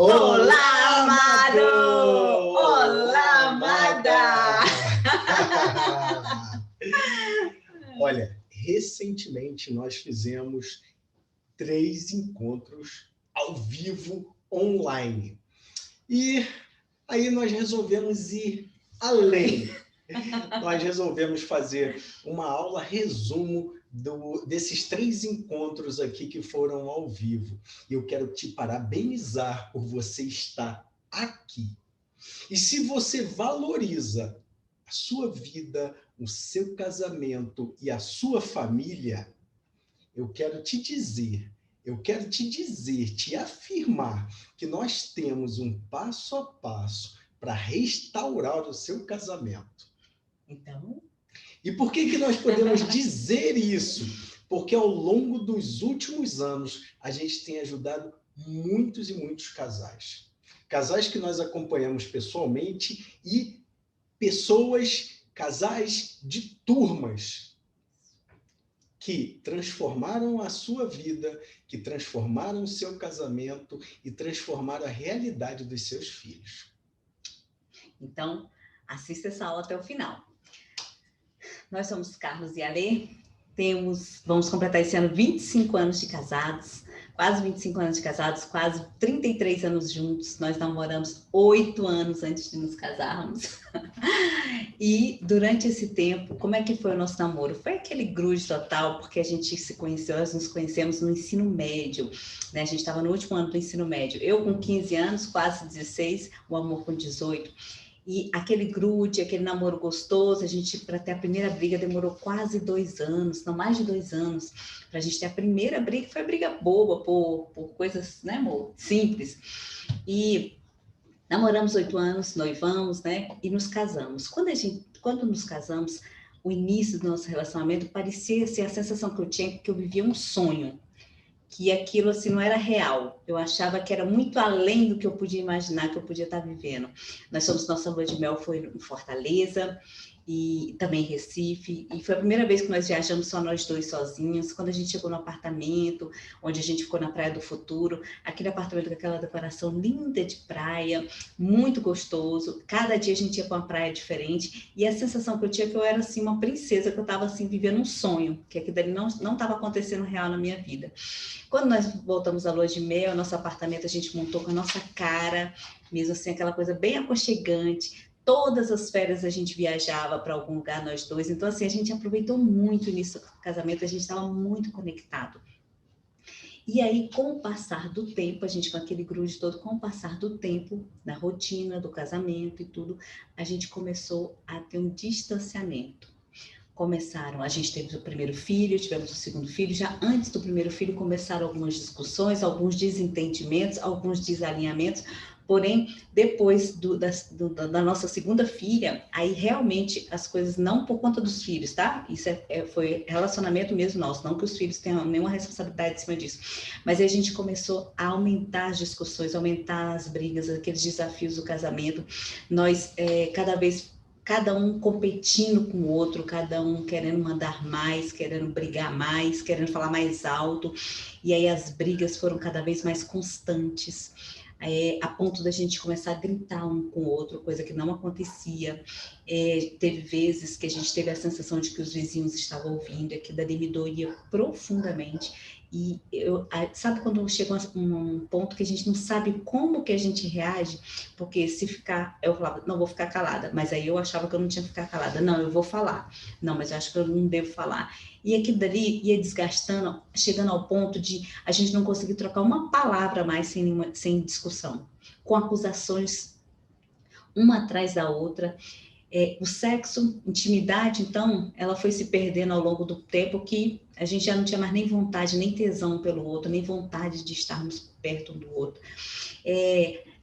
Olá, amado! Olá, amada! Olha, recentemente nós fizemos 3 encontros ao vivo online. E aí nós resolvemos ir além. Nós resolvemos fazer uma aula resumo desses 3 encontros aqui que foram ao vivo. E eu quero te parabenizar por você estar aqui. E se você valoriza a sua vida, o seu casamento e a sua família, eu quero te dizer, te afirmar que nós temos um passo a passo para restaurar o seu casamento. Então, E por que nós podemos dizer isso? Porque ao longo dos últimos anos, a gente tem ajudado muitos e muitos casais. Casais que nós acompanhamos pessoalmente e casais de turmas que transformaram a sua vida, que transformaram o seu casamento e transformaram a realidade dos seus filhos. Então, assista essa aula até o final. Nós somos Carlos e Alê, vamos completar esse ano 25 anos de casados, quase 25 anos de casados, quase 33 anos juntos. Nós namoramos 8 anos antes de nos casarmos. E durante esse tempo, como é que foi o nosso namoro? Foi aquele grude total, porque a gente se conheceu, nós nos conhecemos no ensino médio, né? A gente estava no último ano do ensino médio. Eu com 15 anos, quase 16, o amor com 18. E aquele grude, aquele namoro gostoso, a gente, para ter a primeira briga, demorou quase 2 anos, não mais de 2 anos, para a gente ter a primeira briga, foi briga boba, por coisas, né, amor? Simples. E namoramos 8 anos, noivamos, né, e nos casamos. Quando nos casamos, o início do nosso relacionamento parecia ser a sensação que eu tinha, que eu vivia um sonho, que aquilo assim não era real. Eu achava que era muito além do que eu podia imaginar, que eu podia estar vivendo. Nossa lua de mel foi em Fortaleza e também em Recife, e foi a primeira vez que nós viajamos só nós dois sozinhos. Quando a gente chegou no apartamento, onde a gente ficou na Praia do Futuro, aquele apartamento com aquela decoração linda de praia, muito gostoso. Cada dia a gente ia para uma praia diferente, e a sensação que eu tinha é que eu era assim uma princesa, que eu estava assim vivendo um sonho, que aquilo dali não estava acontecendo real na minha vida. Quando nós voltamos à lua de mel, nosso apartamento a gente montou com a nossa cara, mesmo assim, aquela coisa bem aconchegante. Todas as férias a gente viajava para algum lugar, nós dois. Então, assim, a gente aproveitou muito nisso do casamento, a gente estava muito conectado. E aí, com o passar do tempo, a gente com aquele grude todo, com o passar do tempo, na rotina do casamento e tudo, a gente começou a ter um distanciamento. A gente teve o primeiro filho, tivemos o segundo filho, já antes do primeiro filho começaram algumas discussões, alguns desentendimentos, alguns desalinhamentos, porém, depois da nossa segunda filha, aí realmente as coisas, não por conta dos filhos, tá? Isso foi relacionamento mesmo nosso, não que os filhos tenham nenhuma responsabilidade em cima disso, mas aí a gente começou a aumentar as discussões, aumentar as brigas, aqueles desafios do casamento. Nós, cada um competindo com o outro, cada um querendo mandar mais, querendo brigar mais, querendo falar mais alto, e aí as brigas foram cada vez mais constantes, a ponto da gente começar a gritar um com o outro, coisa que não acontecia. Teve vezes que a gente teve a sensação de que os vizinhos estavam ouvindo, e que dali me doía profundamente. E sabe quando chega um ponto que a gente não sabe como que a gente reage? Porque se ficar, eu falava, não, vou ficar calada, mas aí eu achava que eu não tinha que ficar calada. Não, eu vou falar. Não, mas eu acho que eu não devo falar. E aquilo dali ia desgastando, chegando ao ponto de a gente não conseguir trocar uma palavra mais sem discussão, com acusações uma atrás da outra. O sexo, intimidade, então, ela foi se perdendo ao longo do tempo, que a gente já não tinha mais nem vontade, nem tesão pelo outro, nem vontade de estarmos perto um do outro.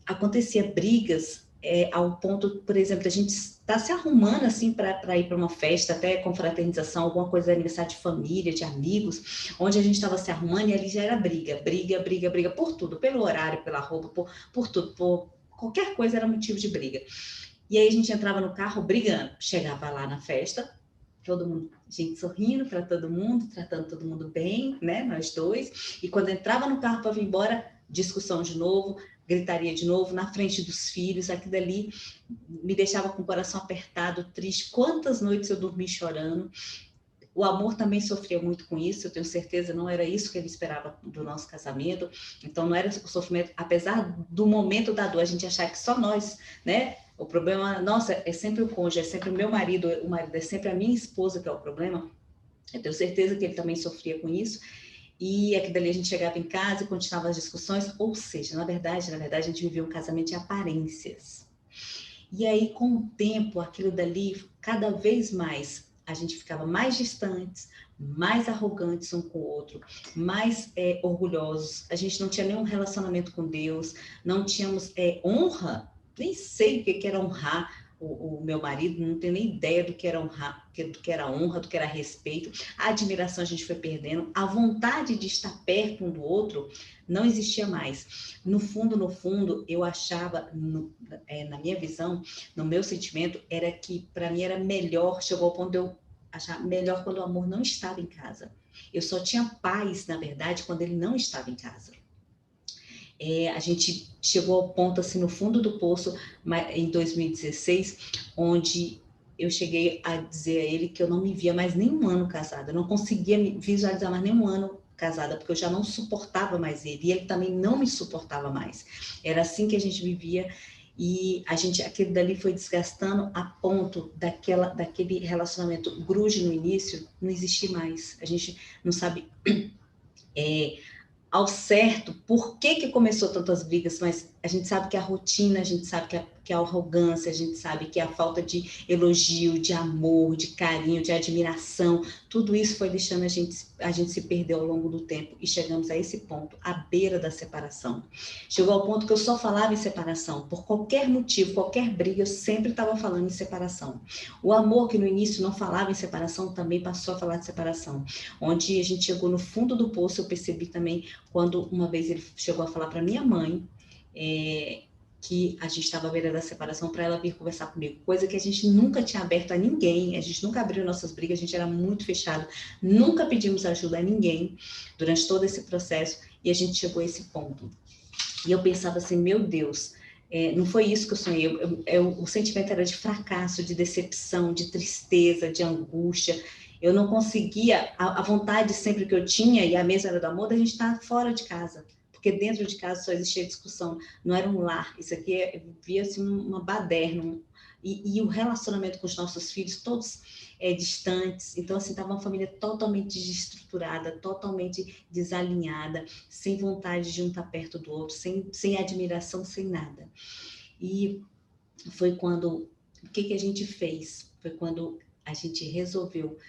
Acontecia brigas ao ponto, por exemplo, a gente está se arrumando assim para ir para uma festa, até confraternização, alguma coisa de aniversário de família, de amigos, onde a gente estava se arrumando e ali já era briga por tudo, pelo horário, pela roupa, por tudo, por qualquer coisa era motivo de briga. E aí a gente entrava no carro brigando, chegava lá na festa, todo mundo, gente sorrindo para todo mundo, tratando todo mundo bem, né, nós dois, e quando entrava no carro para vir embora, discussão de novo, gritaria de novo, na frente dos filhos, aquilo dali me deixava com o coração apertado, triste. Quantas noites eu dormi chorando. O amor também sofria muito com isso, eu tenho certeza, não era isso que ele esperava do nosso casamento, então não era o sofrimento, apesar do momento da dor, a gente achar que só nós, né? O problema, nossa, é sempre o cônjuge, é sempre o meu marido, o marido é sempre a minha esposa que é o problema. Eu tenho certeza que ele também sofria com isso, e aqui dali a gente chegava em casa e continuava as discussões, ou seja, na verdade, a gente vivia um casamento de aparências. E aí, com o tempo, aquilo dali, cada vez mais, a gente ficava mais distantes, mais arrogantes um com o outro, mais orgulhosos. A gente não tinha nenhum relacionamento com Deus, não tínhamos honra, nem sei o que era honrar o meu marido, não tenho nem ideia do que era honrar, do que era honra, do que era respeito. A admiração a gente foi perdendo, a vontade de estar perto um do outro não existia mais. No fundo, eu achava, na minha visão, no meu sentimento, era que para mim era melhor, chegou ao ponto de eu achar melhor quando o amor não estava em casa. Eu só tinha paz, na verdade, quando ele não estava em casa. A gente chegou ao ponto, assim, no fundo do poço, em 2016, onde eu cheguei a dizer a ele que eu não me via mais nenhum ano casada, eu não conseguia me visualizar mais nenhum ano casada, porque eu já não suportava mais ele, e ele também não me suportava mais. Era assim que a gente vivia, e aquele dali foi desgastando a ponto daquele relacionamento grude no início, não existir mais. A gente não sabe ao certo por que começou tantas brigas, mas a gente sabe que a rotina, a gente sabe que a arrogância, a gente sabe que a falta de elogio, de amor, de carinho, de admiração, tudo isso foi deixando a gente se perder ao longo do tempo e chegamos a esse ponto, à beira da separação. Chegou ao ponto que eu só falava em separação, por qualquer motivo, qualquer briga, eu sempre estava falando em separação. O amor que no início não falava em separação também passou a falar de separação, onde a gente chegou no fundo do poço, eu percebi também quando uma vez ele chegou a falar para minha mãe que a gente estava à beira da separação para ela vir conversar comigo, coisa que a gente nunca tinha aberto a ninguém, a gente nunca abriu nossas brigas, a gente era muito fechado, nunca pedimos ajuda a ninguém durante todo esse processo e a gente chegou a esse ponto. E eu pensava assim, meu Deus, não foi isso que eu sonhei, o sentimento era de fracasso, de decepção, de tristeza, de angústia. Eu não conseguia, a vontade sempre que eu tinha, e a mesma era do amor, da gente estar fora de casa. Porque dentro de casa só existia discussão, não era um lar. Isso aqui via-se uma baderna. E o relacionamento com os nossos filhos, todos distantes. Então, assim, estava uma família totalmente desestruturada, totalmente desalinhada, sem vontade de um estar perto do outro, sem admiração, sem nada. E foi quando... O que a gente fez? Foi quando a gente resolveu,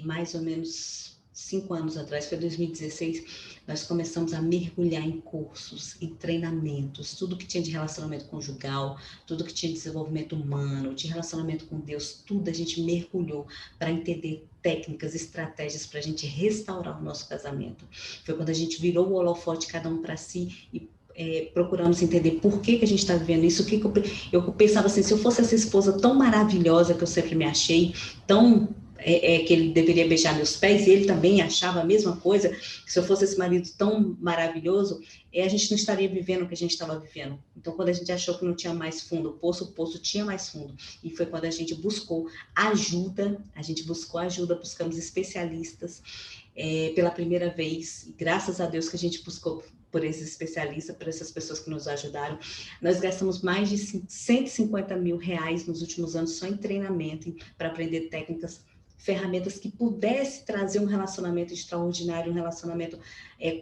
mais ou menos 5 anos atrás, foi 2016, nós começamos a mergulhar em cursos, em treinamentos, tudo que tinha de relacionamento conjugal, tudo que tinha de desenvolvimento humano, de relacionamento com Deus, tudo a gente mergulhou para entender técnicas, estratégias para a gente restaurar o nosso casamento. Foi quando a gente virou o holofote cada um para si e procuramos entender por que a gente está vivendo isso. Eu pensava assim, se eu fosse essa esposa tão maravilhosa que eu sempre me achei, tão que ele deveria beijar meus pés, e ele também achava a mesma coisa, que se eu fosse esse marido tão maravilhoso, a gente não estaria vivendo o que a gente estava vivendo. Então, quando a gente achou que não tinha mais fundo, o poço tinha mais fundo, e foi quando a gente buscou ajuda, buscamos especialistas, pela primeira vez, e graças a Deus que a gente buscou por esses especialistas, por essas pessoas que nos ajudaram. Nós gastamos mais de 150 mil reais nos últimos anos só em treinamento, para aprender técnicas, ferramentas que pudesse trazer um relacionamento extraordinário, um relacionamento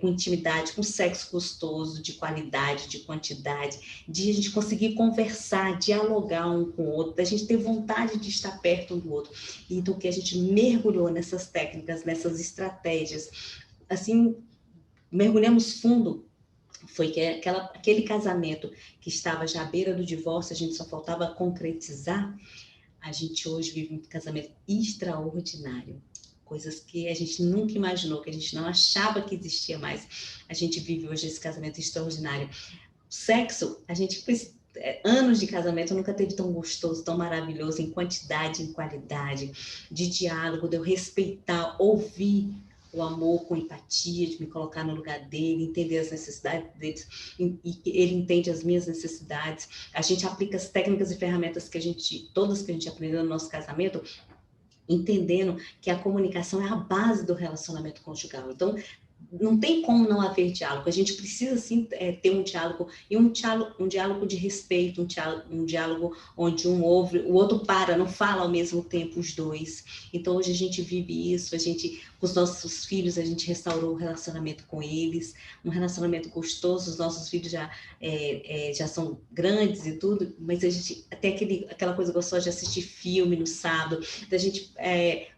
com intimidade, com sexo gostoso, de qualidade, de quantidade, de a gente conseguir conversar, dialogar um com o outro, da gente ter vontade de estar perto um do outro. Então, que a gente mergulhou nessas técnicas, nessas estratégias, assim, mergulhamos fundo, foi que aquele casamento que estava já à beira do divórcio, a gente só faltava concretizar, a gente hoje vive um casamento extraordinário, coisas que a gente nunca imaginou, que a gente não achava que existia mais, a gente vive hoje esse casamento extraordinário. Sexo, a gente anos de casamento nunca teve tão gostoso, tão maravilhoso, em quantidade, em qualidade, de diálogo, de eu respeitar, ouvir o amor com empatia, de me colocar no lugar dele, entender as necessidades deles, e ele entende as minhas necessidades. A gente aplica as técnicas e ferramentas todas que a gente aprendeu no nosso casamento, entendendo que a comunicação é a base do relacionamento conjugal. Então, não tem como não haver diálogo. A gente precisa, sim, ter um diálogo, e um diálogo de respeito, um diálogo onde um ouve, o outro para, não fala ao mesmo tempo os dois. Então, hoje a gente vive isso, com os nossos filhos, a gente restaurou o relacionamento com eles, um relacionamento gostoso. Os nossos filhos já são grandes e tudo, mas a gente tem aquela coisa gostosa de assistir filme no sábado, da gente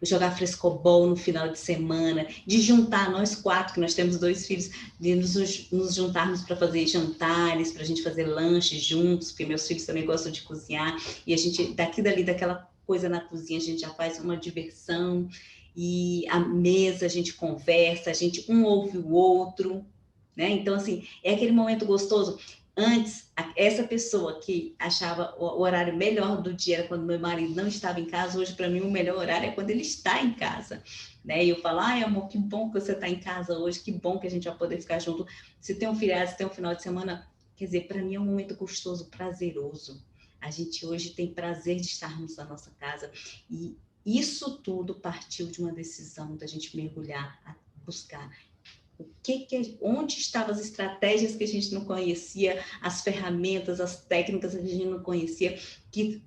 jogar frescobol no final de semana, de juntar nós quatro, que nós temos 2 filhos, de nos juntarmos para fazer jantares, para a gente fazer lanches juntos, porque meus filhos também gostam de cozinhar, e a gente, daqui dali, daquela coisa na cozinha, a gente já faz uma diversão, e a mesa, a gente conversa, um ouve o outro, né? Então, assim, é aquele momento gostoso. Antes, essa pessoa que achava o horário melhor do dia era quando meu marido não estava em casa. Hoje, para mim, o melhor horário é quando ele está em casa, né? E eu falo, ai, amor, que bom que você está em casa hoje, que bom que a gente vai poder ficar junto. Se tem um feriado, se tem um final de semana, quer dizer, para mim é um momento gostoso, prazeroso. A gente hoje tem prazer de estarmos na nossa casa, e isso tudo partiu de uma decisão da gente mergulhar, a buscar onde estavam as estratégias que a gente não conhecia, as ferramentas, as técnicas que a gente não conhecia, que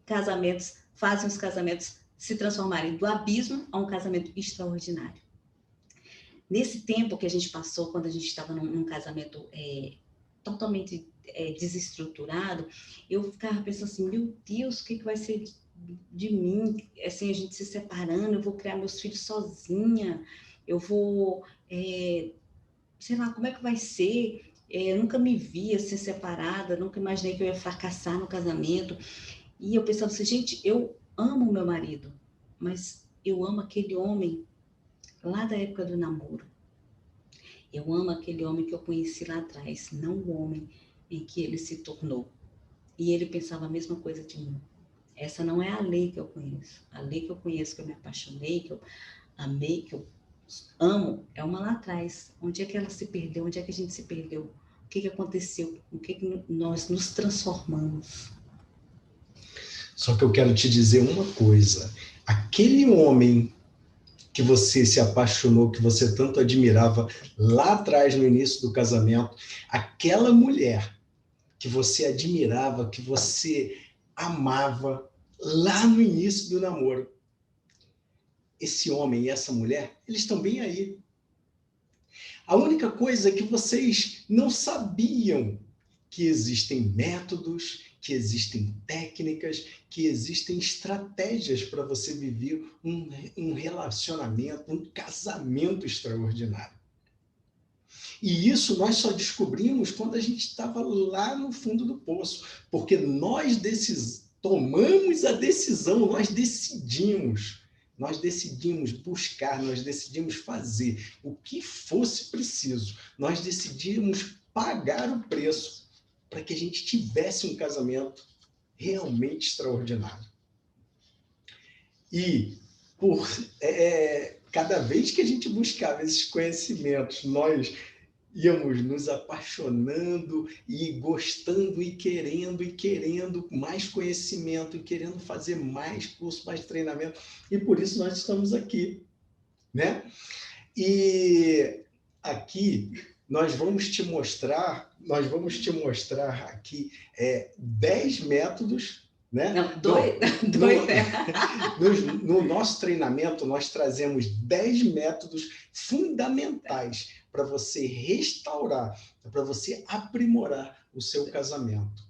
fazem os casamentos se transformarem do abismo a um casamento extraordinário. Nesse tempo que a gente passou, quando a gente estava num casamento totalmente desestruturado, eu ficava pensando assim, meu Deus, o que vai ser de mim? Assim, a gente se separando, eu vou criar meus filhos sozinha, eu vou... sei lá, como é que vai ser? Eu nunca me via ser separada, nunca imaginei que eu ia fracassar no casamento. E eu pensava assim, gente, eu amo meu marido, mas eu amo aquele homem lá da época do namoro. Eu amo aquele homem que eu conheci lá atrás, não o homem em que ele se tornou. E ele pensava a mesma coisa de mim. Essa não é a lei que eu conheço. A lei que eu conheço, que eu me apaixonei, que eu amei, que eu amo, é uma lá atrás. Onde é que ela se perdeu? Onde é que a gente se perdeu? O que aconteceu? O que nós nos transformamos? Só que eu quero te dizer uma coisa. Aquele homem que você se apaixonou, que você tanto admirava lá atrás, no início do casamento, aquela mulher que você admirava, que você amava lá no início do namoro, esse homem e essa mulher, eles estão bem aí. A única coisa é que vocês não sabiam que existem métodos, que existem técnicas, que existem estratégias para você viver um relacionamento, um casamento extraordinário. E isso nós só descobrimos quando a gente estava lá no fundo do poço, porque nós tomamos a decisão, nós decidimos buscar, nós decidimos fazer o que fosse preciso, nós decidimos pagar o preço para que a gente tivesse um casamento realmente extraordinário. E cada vez que a gente buscava esses conhecimentos, nós íamos nos apaixonando e gostando e querendo mais conhecimento, e querendo fazer mais curso, mais treinamento, e por isso nós estamos aqui, né? E aqui nós vamos te mostrar aqui 10 métodos, né? Não, dois. No nosso treinamento, nós trazemos 10 métodos fundamentais para você restaurar, para você aprimorar o seu casamento.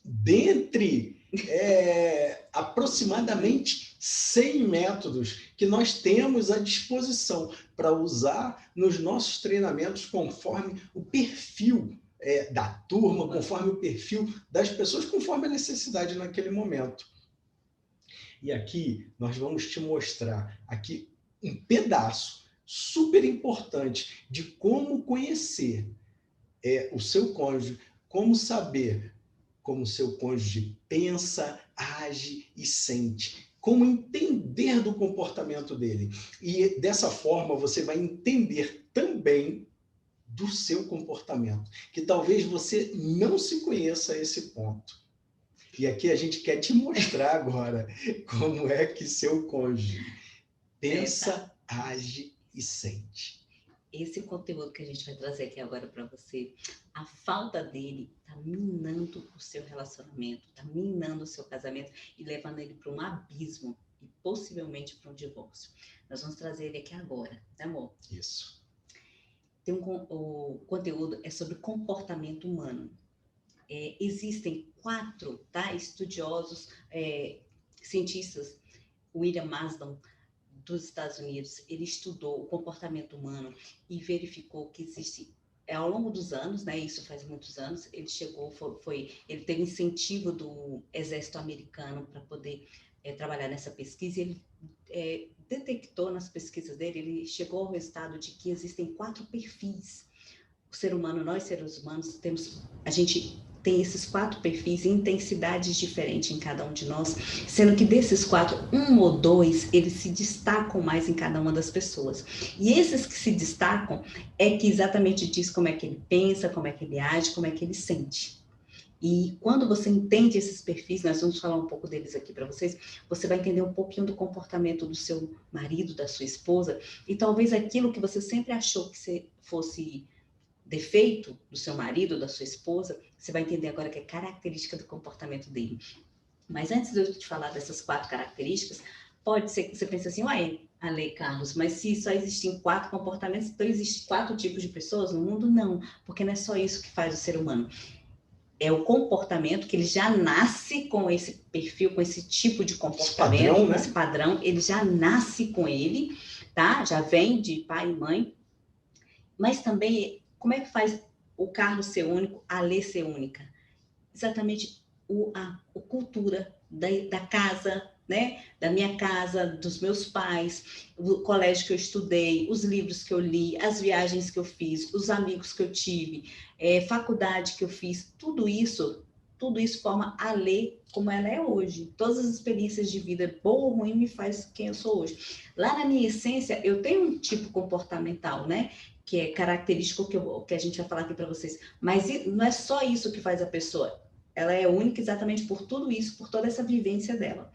Dentre aproximadamente 100 métodos que nós temos à disposição para usar nos nossos treinamentos conforme o perfil da turma, conforme o perfil das pessoas, conforme a necessidade naquele momento. E aqui nós vamos te mostrar aqui um pedaço super importante de como conhecer o seu cônjuge, como saber como o seu cônjuge pensa, age e sente. como entender do comportamento dele. E dessa forma você vai entender também do seu comportamento, que talvez você não se conheça a esse ponto. E aqui a gente quer te mostrar agora como é que seu cônjuge pensa, age e sente. Esse conteúdo que a gente vai trazer aqui agora para você, a falta dele está minando o seu relacionamento, está minando o seu casamento e levando ele para um abismo e possivelmente para um divórcio. Nós vamos trazer ele aqui agora, tá, amor? Isso. O conteúdo é sobre comportamento humano. Existem 4 estudiosos, cientistas, William Marsden, dos Estados Unidos, ele estudou o comportamento humano e verificou que existe, ao longo dos anos, isso faz muitos anos, ele chegou, ele teve incentivo do exército americano para poder trabalhar nessa pesquisa, e ele detectou nas pesquisas dele, ele chegou ao resultado de que existem 4 perfis. O ser humano, nós seres humanos, a gente tem esses 4 perfis, intensidades diferentes em cada um de nós, sendo que desses 4, 1 ou 2, eles se destacam mais em cada uma das pessoas. E esses que se destacam é que exatamente diz como é que ele pensa, como é que ele age, como é que ele sente. E quando você entende esses perfis, nós vamos falar um pouco deles aqui para vocês, você vai entender um pouquinho do comportamento do seu marido, da sua esposa, e talvez aquilo que você sempre achou que fosse defeito do seu marido, da sua esposa, você vai entender agora que é característica do comportamento dele. Mas antes de eu te falar dessas 4 características, pode ser que você pense assim, ué, Ale, Carlos, mas se só existem 4 comportamentos, então existem 4 tipos de pessoas no mundo? Não, porque não é só isso que faz o ser humano. É o comportamento que ele já nasce com esse perfil, com esse tipo de comportamento, padrão, né? Esse padrão, ele já nasce com ele, tá? Já vem de pai e mãe, mas também como é que faz o Carlos ser único, a Lê ser única? Exatamente a cultura da casa, né? Da minha casa, dos meus pais, o colégio que eu estudei, os livros que eu li, as viagens que eu fiz, os amigos que eu tive, faculdade que eu fiz, tudo isso forma a Lê como ela é hoje. Todas as experiências de vida, boa ou ruim, me faz quem eu sou hoje. Lá na minha essência, eu tenho um tipo comportamental, né? Que é característico que a gente vai falar aqui para vocês. Mas não é só isso que faz a pessoa. Ela é única exatamente por tudo isso, por toda essa vivência dela.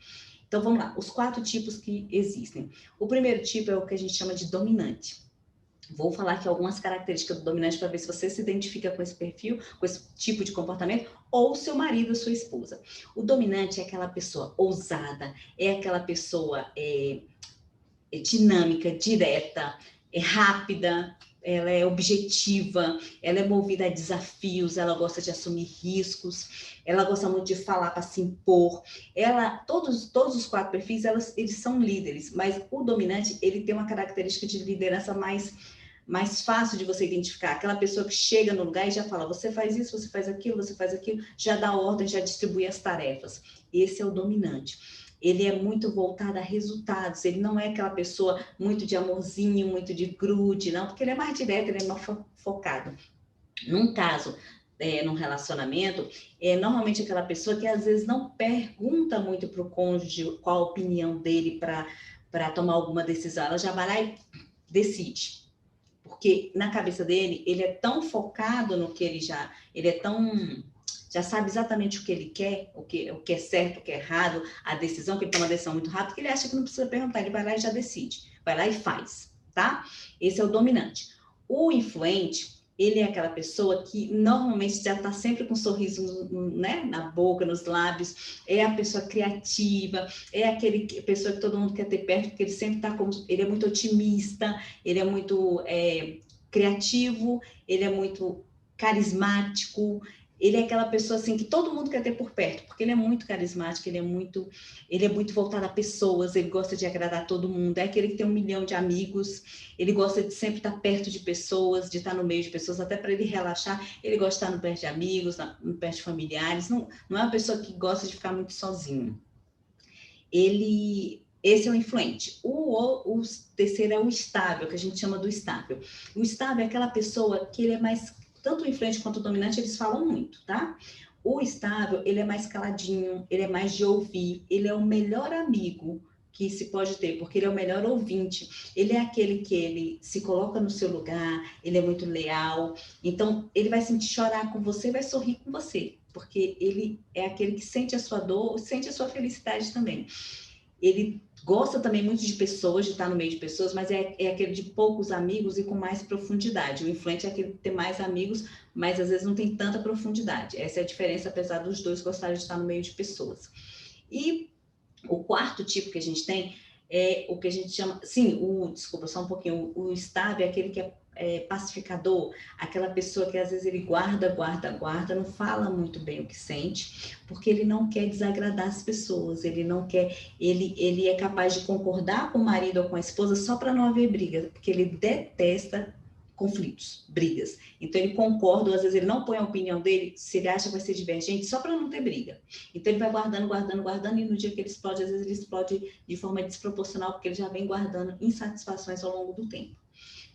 Então, vamos lá. Os 4 tipos que existem. O primeiro tipo é o que a gente chama de dominante. Vou falar aqui algumas características do dominante para ver se você se identifica com esse perfil, com esse tipo de comportamento, ou seu marido, sua esposa. O dominante é aquela pessoa ousada, é aquela pessoa dinâmica, direta, rápida, ela é objetiva, ela é movida a desafios, ela gosta de assumir riscos, ela gosta muito de falar para se impor. Todos os 4 perfis, eles são líderes, mas o dominante, ele tem uma característica de liderança mais fácil de você identificar. Aquela pessoa que chega no lugar e já fala, você faz isso, você faz aquilo, já dá ordem, já distribui as tarefas. Esse é o dominante. Ele é muito voltado a resultados, ele não é aquela pessoa muito de amorzinho, muito de grude, não, porque ele é mais direto, ele é mais focado. Num caso, num relacionamento, normalmente aquela pessoa que às vezes não pergunta muito para o cônjuge qual a opinião dele para tomar alguma decisão, ela já vai lá e decide. Porque na cabeça dele, ele é tão focado no que ele é tão... já sabe exatamente o que ele quer, o que é certo, o que é errado, a decisão, que ele toma uma decisão muito rápido, que ele acha que não precisa perguntar, ele vai lá e já decide, vai lá e faz, tá? Esse é o dominante. O influente, ele é aquela pessoa que normalmente já está sempre com um sorriso na boca, nos lábios, é a pessoa criativa, é aquele pessoa que todo mundo quer ter perto, porque ele sempre está ele é muito otimista, ele é muito criativo, ele é muito carismático, ele é aquela pessoa assim que todo mundo quer ter por perto, porque ele é muito carismático, ele é muito voltado a pessoas, ele gosta de agradar todo mundo, é aquele que tem 1 milhão de amigos, ele gosta de sempre estar perto de pessoas, de estar no meio de pessoas, até para ele relaxar, ele gosta de estar no perto de amigos, no perto de familiares, não é uma pessoa que gosta de ficar muito sozinho. Esse é o influente. O terceiro é o estável, que a gente chama do estável. O estável é aquela pessoa que ele é mais... Tanto o influente quanto o dominante, eles falam muito, tá? O estável, ele é mais caladinho, ele é mais de ouvir, ele é o melhor amigo que se pode ter, porque ele é o melhor ouvinte, ele é aquele que ele se coloca no seu lugar, ele é muito leal, então ele vai sentir chorar com você, vai sorrir com você, porque ele é aquele que sente a sua dor, sente a sua felicidade também. Ele gosta também muito de pessoas, de estar no meio de pessoas, mas é aquele de poucos amigos e com mais profundidade. O influente é aquele que tem mais amigos, mas às vezes não tem tanta profundidade. Essa é a diferença, apesar dos dois gostarem de estar no meio de pessoas. E o quarto tipo que a gente tem é o que a gente chama... Sim, desculpa, só um pouquinho. O estável é aquele que é pacificador, aquela pessoa que às vezes ele guarda, não fala muito bem o que sente, porque ele não quer desagradar as pessoas, ele não quer... Ele é capaz de concordar com o marido ou com a esposa só para não haver briga, porque ele detesta conflitos, brigas. Então ele concorda, ou às vezes ele não põe a opinião dele, se ele acha que vai ser divergente, só para não ter briga. Então ele vai guardando, e no dia que ele explode, às vezes ele explode de forma desproporcional, porque ele já vem guardando insatisfações ao longo do tempo.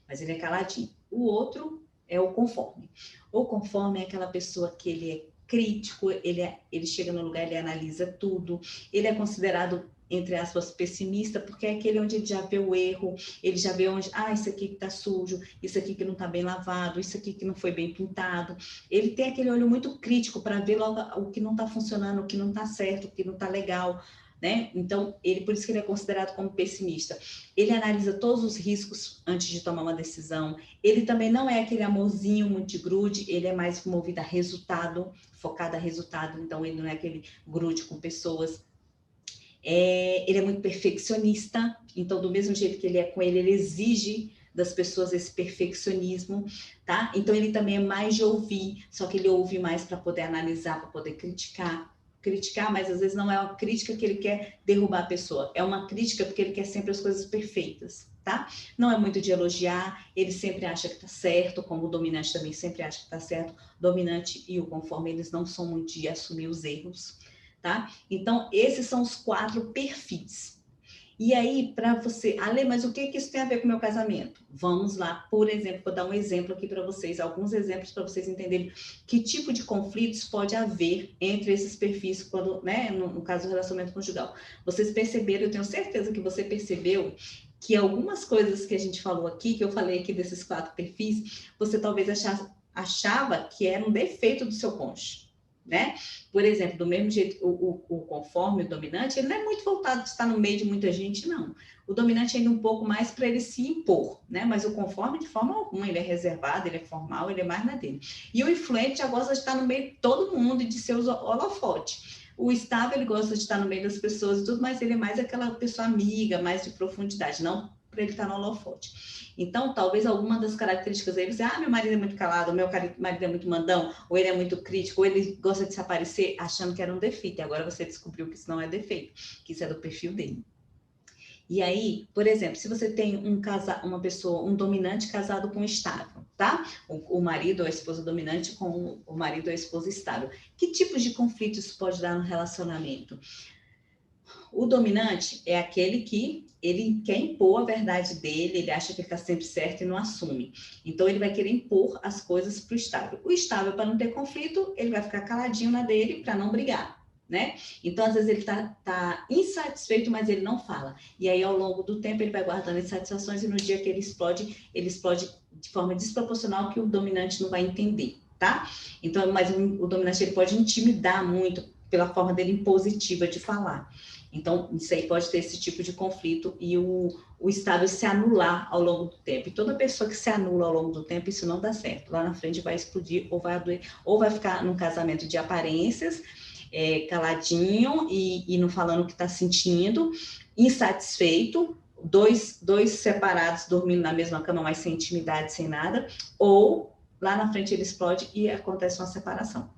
Mas ele é caladinho. O outro é o conforme. O conforme é aquela pessoa que ele é crítico, ele chega no lugar, ele analisa tudo, ele é considerado, entre aspas, pessimista, porque é aquele onde ele já vê o erro, ele já vê onde, isso aqui que tá sujo, isso aqui que não tá bem lavado, isso aqui que não foi bem pintado. Ele tem aquele olho muito crítico para ver logo o que não tá funcionando, o que não tá certo, o que não tá legal, né? Então, por isso que ele é considerado como pessimista. Ele analisa todos os riscos antes de tomar uma decisão. Ele também não é aquele amorzinho muito de grude, ele é mais movido a resultado, focado a resultado, então ele não é aquele grude com pessoas. Ele é muito perfeccionista, então do mesmo jeito que ele é com ele exige das pessoas esse perfeccionismo, tá? Então ele também é mais de ouvir, só que ele ouve mais para poder analisar, para poder criticar, mas às vezes não é uma crítica que ele quer derrubar a pessoa, é uma crítica porque ele quer sempre as coisas perfeitas, tá? Não é muito de elogiar, ele sempre acha que tá certo, como o dominante também sempre acha que tá certo. Dominante e o conforme, eles não são muito de assumir os erros, tá? Então, esses são os 4 perfis. E aí, para você... Ale, mas o que isso tem a ver com o meu casamento? Vamos lá, por exemplo, vou dar um exemplo aqui para vocês, alguns exemplos para vocês entenderem que tipo de conflitos pode haver entre esses perfis, quando, né, no caso do relacionamento conjugal. Vocês perceberam, eu tenho certeza que você percebeu, que algumas coisas que a gente falou aqui, que eu falei aqui desses 4 perfis, você talvez achava que era um defeito do seu cônjuge, né? Por exemplo, do mesmo jeito, o conforme, o dominante, ele não é muito voltado de estar no meio de muita gente, não. O dominante ainda um pouco mais para ele se impor, né? Mas o conforme, de forma alguma, ele é reservado, ele é formal, ele é mais na dele. E o influente já gosta de estar no meio de todo mundo e de ser os holofote. O estável, ele gosta de estar no meio das pessoas e tudo, mas ele é mais aquela pessoa amiga, mais de profundidade, não para ele estar no holofote. Então, talvez alguma das características dele, você, meu marido é muito calado, meu marido é muito mandão, ou ele é muito crítico, ou ele gosta de se aparecer achando que era um defeito, e agora você descobriu que isso não é defeito, que isso é do perfil dele. E aí, por exemplo, se você tem uma pessoa, um dominante casado com um estável, tá? O marido ou a esposa dominante com o marido ou a esposa estável. Que tipos de conflitos isso pode dar no relacionamento? O dominante é aquele que ele quer impor a verdade dele, ele acha que ele está sempre certo e não assume. Então, ele vai querer impor as coisas para o estável. O estável, para não ter conflito, ele vai ficar caladinho na dele para não brigar, né? Então, às vezes, ele tá insatisfeito, mas ele não fala. E aí, ao longo do tempo, ele vai guardando insatisfações e no dia que ele explode de forma desproporcional que o dominante não vai entender, tá? Então, mas o dominante, ele pode intimidar muito pela forma dele impositiva de falar. Então, isso aí pode ter esse tipo de conflito e o estável se anular ao longo do tempo. E toda pessoa que se anula ao longo do tempo, isso não dá certo. Lá na frente vai explodir ou vai adoer, ou vai ficar num casamento de aparências, caladinho e não falando o que está sentindo, insatisfeito, dois separados dormindo na mesma cama, mas sem intimidade, sem nada, ou lá na frente ele explode e acontece uma separação.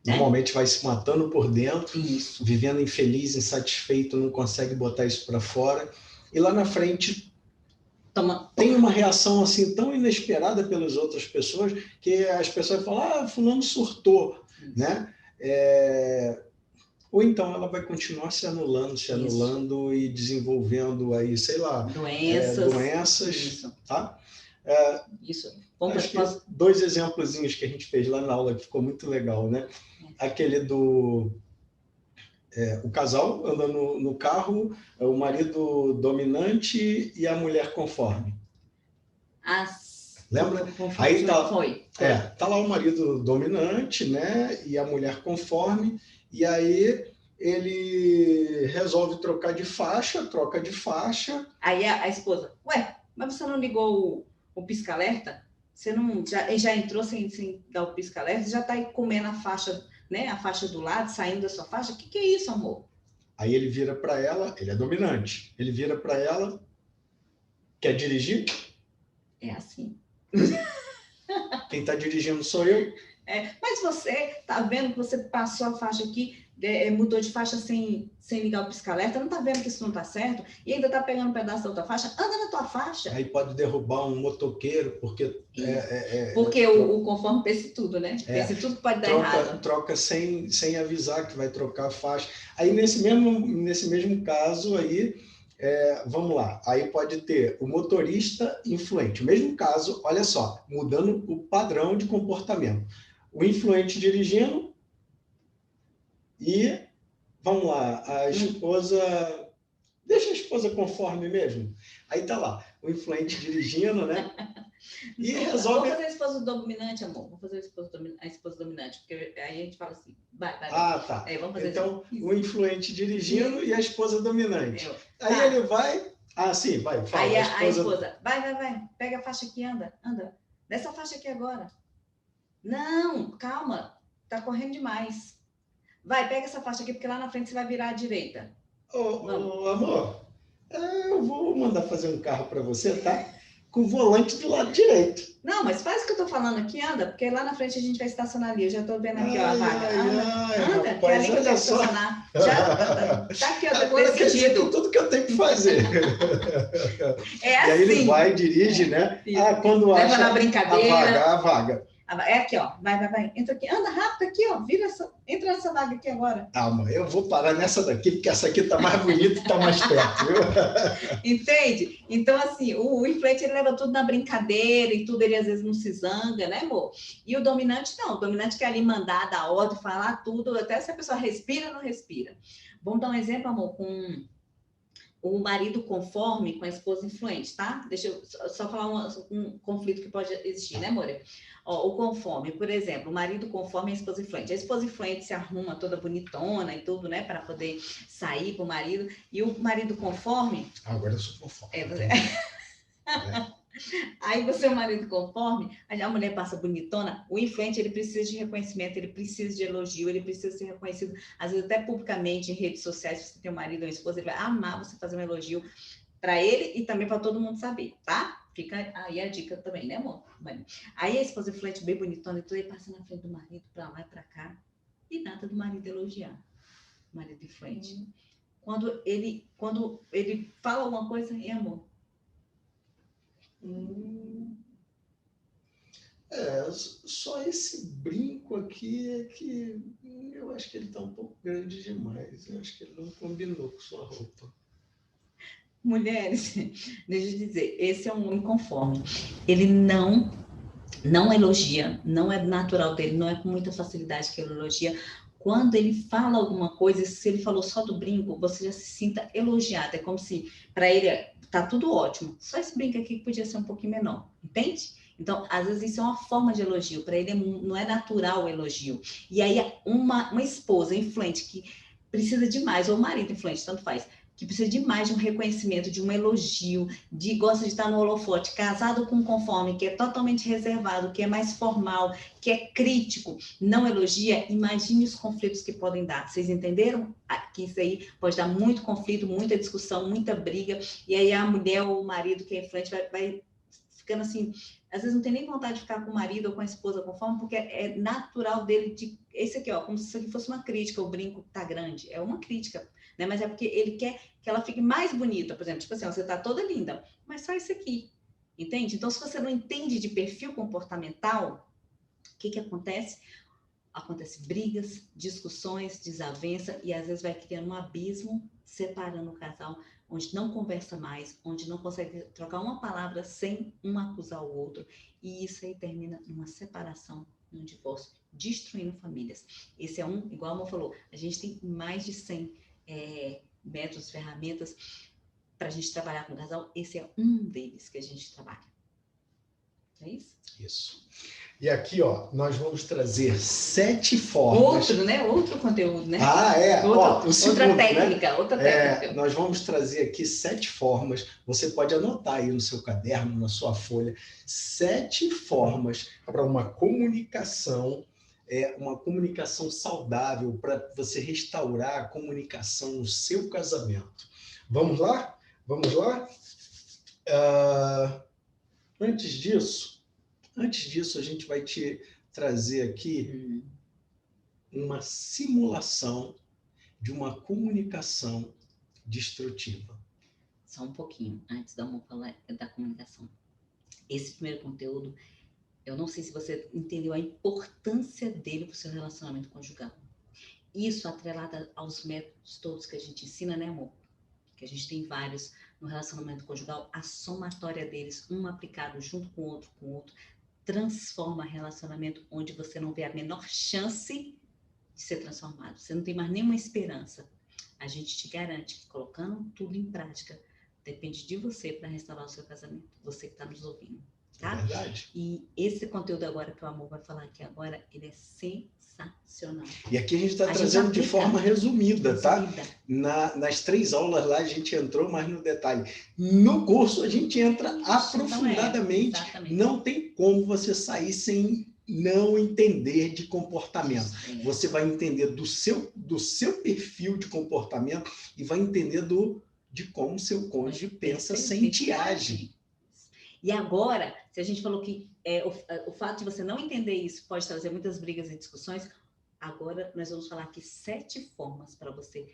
Normalmente vai se matando por dentro, isso, vivendo infeliz, insatisfeito, não consegue botar isso para fora. E lá na frente tem uma reação assim tão inesperada pelas outras pessoas que as pessoas falam, fulano surtou, né? Ou então ela vai continuar se anulando e desenvolvendo aí, sei lá, doenças, isso. Tá? Isso. Acho que 2 exemplozinhos que a gente fez lá na aula que ficou muito legal, né? aquele do... o casal anda no carro, o marido dominante e a mulher conforme. Lembra? Aí tá lá o marido dominante, né? E a mulher conforme, e aí ele resolve troca de faixa. Aí a esposa, ué, mas você não ligou o pisca-alerta? Você não já entrou sem dar o pisca-alerta? Já tá aí comendo a faixa, né? A faixa do lado, saindo da sua faixa? O que é isso, amor? Aí ele vira para ela, ele é dominante, ele vira para ela, quer dirigir? É assim. Quem está dirigindo sou eu. Mas você tá vendo que você passou a faixa aqui, mudou de faixa sem ligar o pisca-alerta, não tá vendo que isso não tá certo? E ainda tá pegando um pedaço da outra faixa? Anda na tua faixa. Aí pode derrubar um motoqueiro, porque... porque o conforme pensa em tudo, né? Pensa em tudo que pode dar errado. Troca sem avisar que vai trocar a faixa. Aí, nesse mesmo caso, aí, vamos lá, aí pode ter o motorista influente. O mesmo caso, olha só, mudando o padrão de comportamento. O influente dirigindo e, vamos lá, a esposa... Deixa a esposa conforme mesmo. Aí tá lá, o influente dirigindo, né? E resolve... Vou fazer a esposa dominante, amor. Vou fazer a esposa dominante, porque aí a gente fala assim, vai. Tá. Vamos fazer então, isso. O influente dirigindo e a esposa dominante. Aí ele vai... sim, vai, fala. Aí a esposa, vai, pega a faixa aqui, anda. Nessa faixa aqui agora. Não, calma, tá correndo demais. Vai, pega essa faixa aqui, porque lá na frente você vai virar à direita. Amor, eu vou mandar fazer um carro para você, tá? Com o volante do lado direito. Não, mas faz o que eu tô falando aqui, anda, porque lá na frente a gente vai estacionar ali. Eu já tô vendo aqui, ó, a vaga. Anda, que é ali que eu tenho que estacionar. Já tá aqui, ó, agora decidido. Tudo que eu tenho que fazer. Assim. E aí ele vai, dirige, né? Quando leva acha na brincadeira. A vaga. É aqui, ó. Vai. Entra aqui. Anda rápido aqui, ó. Entra nessa vaga aqui agora. Mãe, eu vou parar nessa daqui, porque essa aqui tá mais bonita e tá mais perto, viu? Entende? Então, assim, o influente, ele leva tudo na brincadeira e tudo, ele às vezes não se zanga, né, amor? E o dominante, não. O dominante quer ali mandar, dar ordem, falar tudo, até se a pessoa respira ou não respira. Vamos dar um exemplo, amor, com o marido conforme com a esposa influente, tá? Deixa eu só falar um conflito que pode existir, né, Moura? O conforme, por exemplo, o marido conforme a esposa influente. A esposa influente se arruma toda bonitona e tudo, né, para poder sair com o marido. E o marido conforme... Agora eu sou conforme. Aí você é o marido conforme, a mulher passa bonitona, o influente, ele precisa de reconhecimento, ele precisa de elogio, ele precisa ser reconhecido, às vezes até publicamente, em redes sociais, se você tem um marido ou uma esposa, ele vai amar você fazer um elogio para ele e também para todo mundo saber, tá? Fica aí a dica também, né, amor? Aí a esposa influente, bem bonitona, e tudo aí passa na frente do marido, para lá e para cá, e nada do marido elogiar, o marido influente. Quando ele fala alguma coisa, é amor. Só esse brinco aqui é que eu acho que ele está um pouco grande demais. Eu acho que ele não combinou com sua roupa. Mulheres, deixa eu dizer, esse é um homem conforme. Ele não elogia, não é natural dele, não é com muita facilidade que ele elogia. Quando ele fala alguma coisa, se ele falou só do brinco, você já se sinta elogiada. É como se, para ele, tá tudo ótimo. Só esse brinco aqui que podia ser um pouquinho menor, entende? Então, às vezes, isso é uma forma de elogio. Para ele, não é natural o elogio. E aí, uma esposa influente que precisa de mais, ou um marido influente, tanto faz, que precisa de mais de um reconhecimento, de um elogio, gosta de estar no holofote, casado com conforme, que é totalmente reservado, que é mais formal, que é crítico, não elogia, imagine os conflitos que podem dar. Vocês entenderam? Que isso aí pode dar muito conflito, muita discussão, muita briga, e aí a mulher ou o marido que é influente vai ficando assim, às vezes não tem nem vontade de ficar com o marido ou com a esposa conforme, porque é natural dele, esse aqui, ó, como se isso aqui fosse uma crítica, o brinco tá grande, é uma crítica, né? Mas é porque ele quer que ela fique mais bonita, por exemplo, tipo assim, ó, você tá toda linda, mas só isso aqui, entende? Então, se você não entende de perfil comportamental, o que acontece? Acontece brigas, discussões, desavença, e às vezes vai criando um abismo, separando o casal, onde não conversa mais, onde não consegue trocar uma palavra sem um acusar o outro, e isso aí termina numa separação no divórcio, destruindo famílias. Esse é um, igual a Amor falou, a gente tem mais de 100 métodos, ferramentas para a gente trabalhar com o casal. Esse é um deles que a gente trabalha. É isso? Isso. E aqui, ó, nós vamos trazer 7 formas. Outro, né? Outro conteúdo, né? Ah, é. Ó, o segundo, outra técnica, né? outra técnica. Nós vamos trazer aqui 7 formas. Você pode anotar aí no seu caderno, na sua folha, 7 formas para uma comunicação saudável, para você restaurar a comunicação no seu casamento. Vamos lá? Vamos lá? Antes disso, a gente vai te trazer aqui uma simulação de uma comunicação destrutiva. Só um pouquinho, antes da Amor falar da comunicação. Esse primeiro conteúdo, eu não sei se você entendeu a importância dele para o seu relacionamento conjugal. Isso atrelado aos métodos todos que a gente ensina, né, amor? Que a gente tem vários no relacionamento conjugal, a somatória deles, um aplicado junto com o outro, transforma relacionamento onde você não vê a menor chance de ser transformado. Você não tem mais nenhuma esperança. A gente te garante que colocando tudo em prática, depende de você para restaurar o seu casamento. Você que está nos ouvindo, tá? É verdade. E esse conteúdo agora que o Amor vai falar aqui agora, ele é sensacional. E aqui a gente está trazendo de forma resumida, tá? Resumida. Nas 3 aulas lá a gente entrou mais no detalhe. No curso a gente entra aprofundadamente. Não tem como você sair sem não entender de comportamento. Você vai entender do seu perfil de comportamento e vai entender de como seu cônjuge pensa, sente e age. E agora, se a gente falou que o fato de você não entender isso pode trazer muitas brigas e discussões, agora nós vamos falar aqui 7 formas para você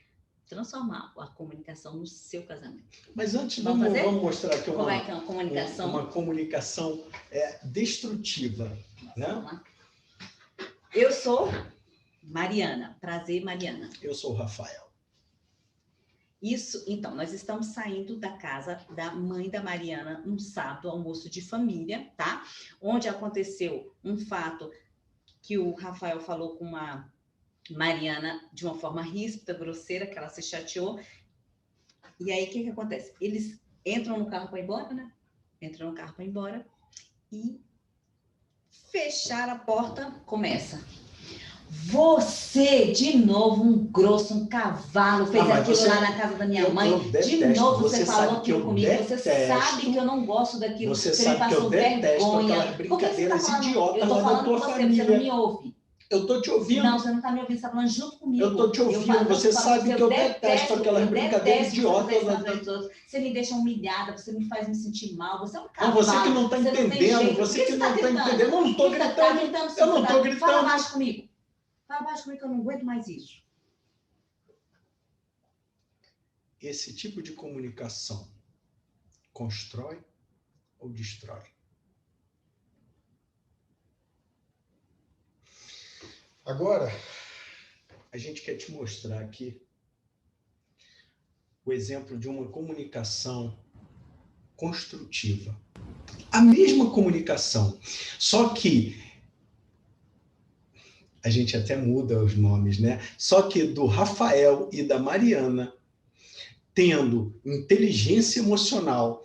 transformar a comunicação no seu casamento. Mas antes, vamos mostrar aqui uma comunicação destrutiva. Né? Eu sou Mariana. Prazer, Mariana. Eu sou o Rafael. Isso, então, nós estamos saindo da casa da mãe da Mariana num sábado, almoço de família, tá? Onde aconteceu um fato que o Rafael falou com uma Mariana de uma forma ríspida, grosseira, que ela se chateou. E aí, o que acontece? Eles entram no carro para ir embora, né? Entram no carro para ir embora e fechar a porta, começa. Você, de novo, um grosso, um cavalo, fez aquilo lá na casa da minha mãe. De novo, você falou aquilo comigo. Você sabe que eu não gosto daquilo. Você me passou vergonha. Por que você tá falando? Eu tô falando com você não me ouve. Eu tô te ouvindo. Não, você não tá me ouvindo, você tá falando junto comigo. Eu tô te ouvindo, você sabe que eu detesto aquelas brincadeiras idiotas. Você me deixa humilhada, você me faz me sentir mal, você é um cavalo. Não, você que não tá entendendo, você que não tá entendendo. Eu não tô gritando, eu não tô gritando. Fala baixo comigo. Fala baixo comigo que eu não aguento mais isso. Esse tipo de comunicação constrói ou destrói? Agora, a gente quer te mostrar aqui o exemplo de uma comunicação construtiva. A mesma comunicação, só que a gente até muda os nomes, né? Só que do Rafael e da Mariana, tendo inteligência emocional,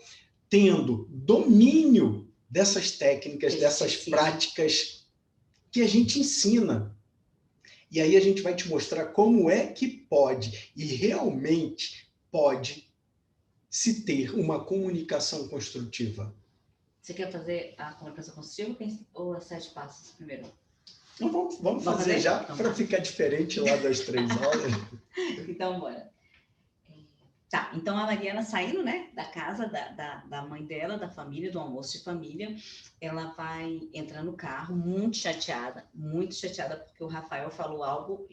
tendo domínio dessas técnicas, dessas práticas que a gente ensina. E aí a gente vai te mostrar como é que pode, e realmente pode, se ter uma comunicação construtiva. Você quer fazer a comunicação construtiva ou as 7 passos primeiro? Então, vamos fazer já, então, para ficar diferente lá das 3 aulas. Então, bora. Tá, então a Mariana saindo, né, da casa da mãe dela, da família, do almoço de família, ela vai entrar no carro muito chateada porque o Rafael falou algo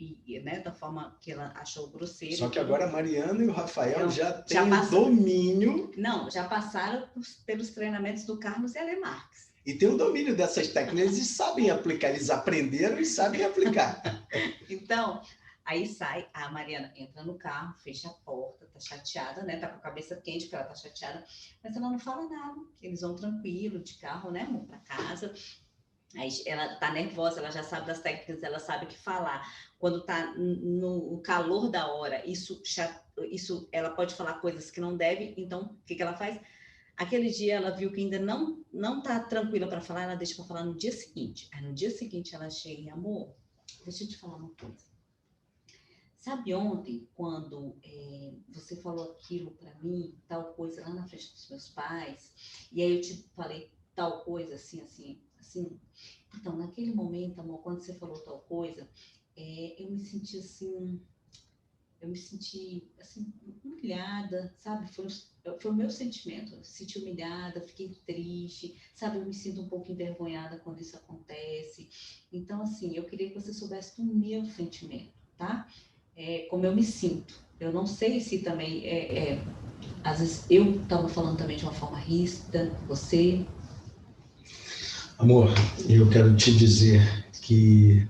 né, da forma que ela achou grosseiro. Só que agora a Mariana e o Rafael já têm domínio. Não, já passaram pelos treinamentos do Carlos e Ale Marques. E tem o domínio dessas técnicas e sabem aplicar, eles aprenderam e sabem aplicar. Então, aí sai, a Mariana entra no carro, fecha a porta, tá chateada, né? Tá com a cabeça quente porque ela tá chateada, mas ela não fala nada. Eles vão tranquilo de carro, né, amor, pra casa. Aí ela tá nervosa, ela já sabe das técnicas, ela sabe o que falar. Quando tá no calor da hora, isso ela pode falar coisas que não deve, então o que ela faz? Aquele dia ela viu que ainda não tá tranquila para falar, ela deixa para falar no dia seguinte. Aí no dia seguinte ela chega e, amor, deixa eu te falar uma coisa. Sabe ontem, quando você falou aquilo para mim, tal coisa lá na frente dos meus pais, e aí eu te falei tal coisa, assim, assim, assim. Então, naquele momento, amor, quando você falou tal coisa, eu me senti assim, humilhada, sabe? Foi o meu sentimento. Eu me senti humilhada, fiquei triste, sabe? Eu me sinto um pouco envergonhada quando isso acontece. Então, assim, eu queria que você soubesse do meu sentimento, tá? Como eu me sinto. Eu não sei se também, às vezes eu estava falando também de uma forma ríspida, você. Amor, eu quero te dizer que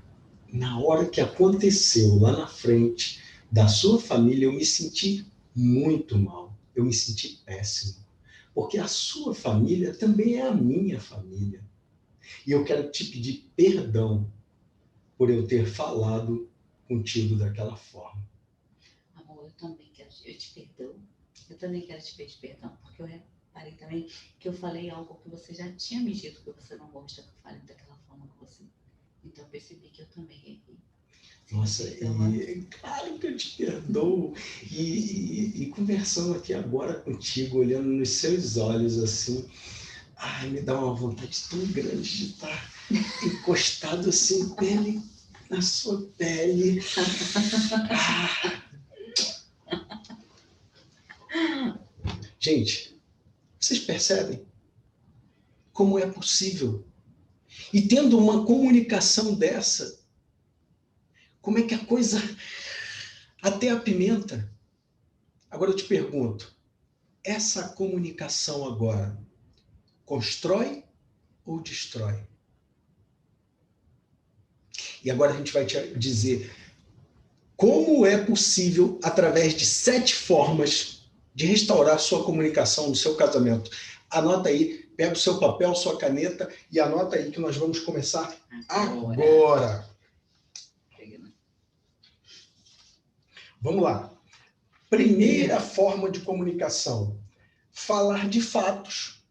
na hora que aconteceu lá na frente da sua família, eu me senti muito mal. Eu me senti péssimo. Porque a sua família também é a minha família. E eu quero te pedir perdão por eu ter falado contigo daquela forma. Amor, eu te perdoo. Eu também quero te pedir perdão, porque eu reparei também que eu falei algo que você já tinha me dito que você não gosta que eu fale daquela forma com você. Então eu percebi que eu também errei. Nossa, claro que eu te perdoo. E conversando aqui agora contigo, olhando nos seus olhos assim, ai, me dá uma vontade tão grande de estar encostado assim, pele na sua pele. Gente, vocês percebem como é possível? E tendo uma comunicação dessa, como é que a coisa até apimenta? Agora eu te pergunto, essa comunicação agora constrói ou destrói? E agora a gente vai te dizer como é possível, através de 7 formas, de restaurar sua comunicação no seu casamento. Anota aí, pega o seu papel, sua caneta e anota aí que nós vamos começar agora. Vamos lá. Primeira forma de comunicação: falar de fatos.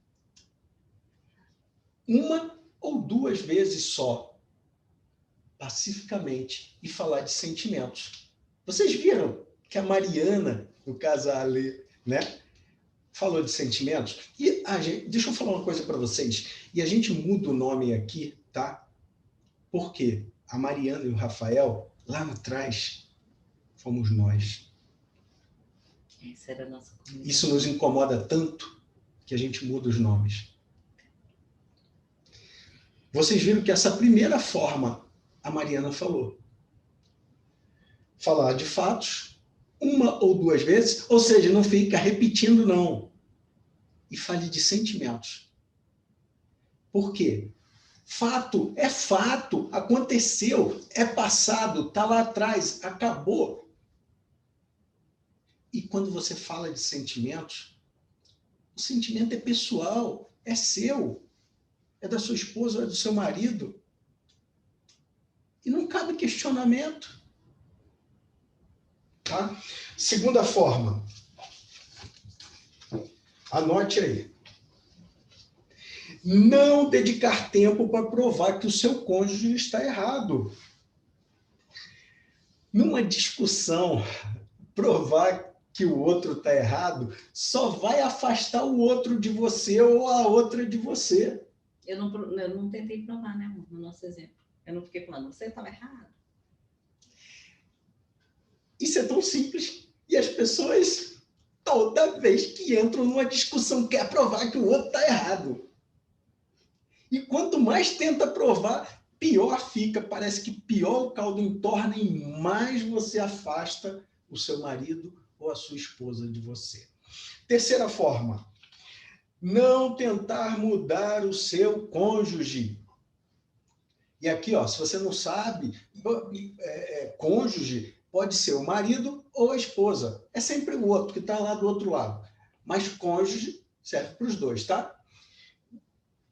Uma ou 2 vezes só, pacificamente, e falar de sentimentos. Vocês viram que a Mariana, no caso a Ale, né, falou de sentimentos? E deixa eu falar uma coisa para vocês. E a gente muda o nome aqui, tá? Porque a Mariana e o Rafael, lá atrás, fomos nós. Essa era a nossa comunicação. Isso nos incomoda tanto que a gente muda os nomes. Vocês viram que essa primeira forma a Mariana falou. Falar de fatos, 1 ou 2 vezes, ou seja, não fica repetindo, não. E fale de sentimentos. Por quê? Fato é fato, aconteceu, é passado, está lá atrás, acabou. E quando você fala de sentimentos, o sentimento é pessoal, é seu, é da sua esposa, é do seu marido. E não cabe questionamento. Tá? Segunda forma. Anote aí. Não dedicar tempo para provar que o seu cônjuge está errado. Numa discussão, provar que o outro está errado só vai afastar o outro de você ou a outra de você. Eu não tentei provar, né, amor, no nosso exemplo. Eu não fiquei falando, você estava errado. Isso é tão simples. E as pessoas, toda vez que entram numa discussão, quer provar que o outro está errado. E quanto mais tenta provar, pior fica. Parece que pior o caldo entorna e mais você afasta o seu marido ou a sua esposa de você. Terceira forma, não tentar mudar o seu cônjuge. E aqui, ó, se você não sabe, cônjuge pode ser o marido ou a esposa. É sempre o outro que está lá do outro lado. Mas cônjuge serve para os dois, tá?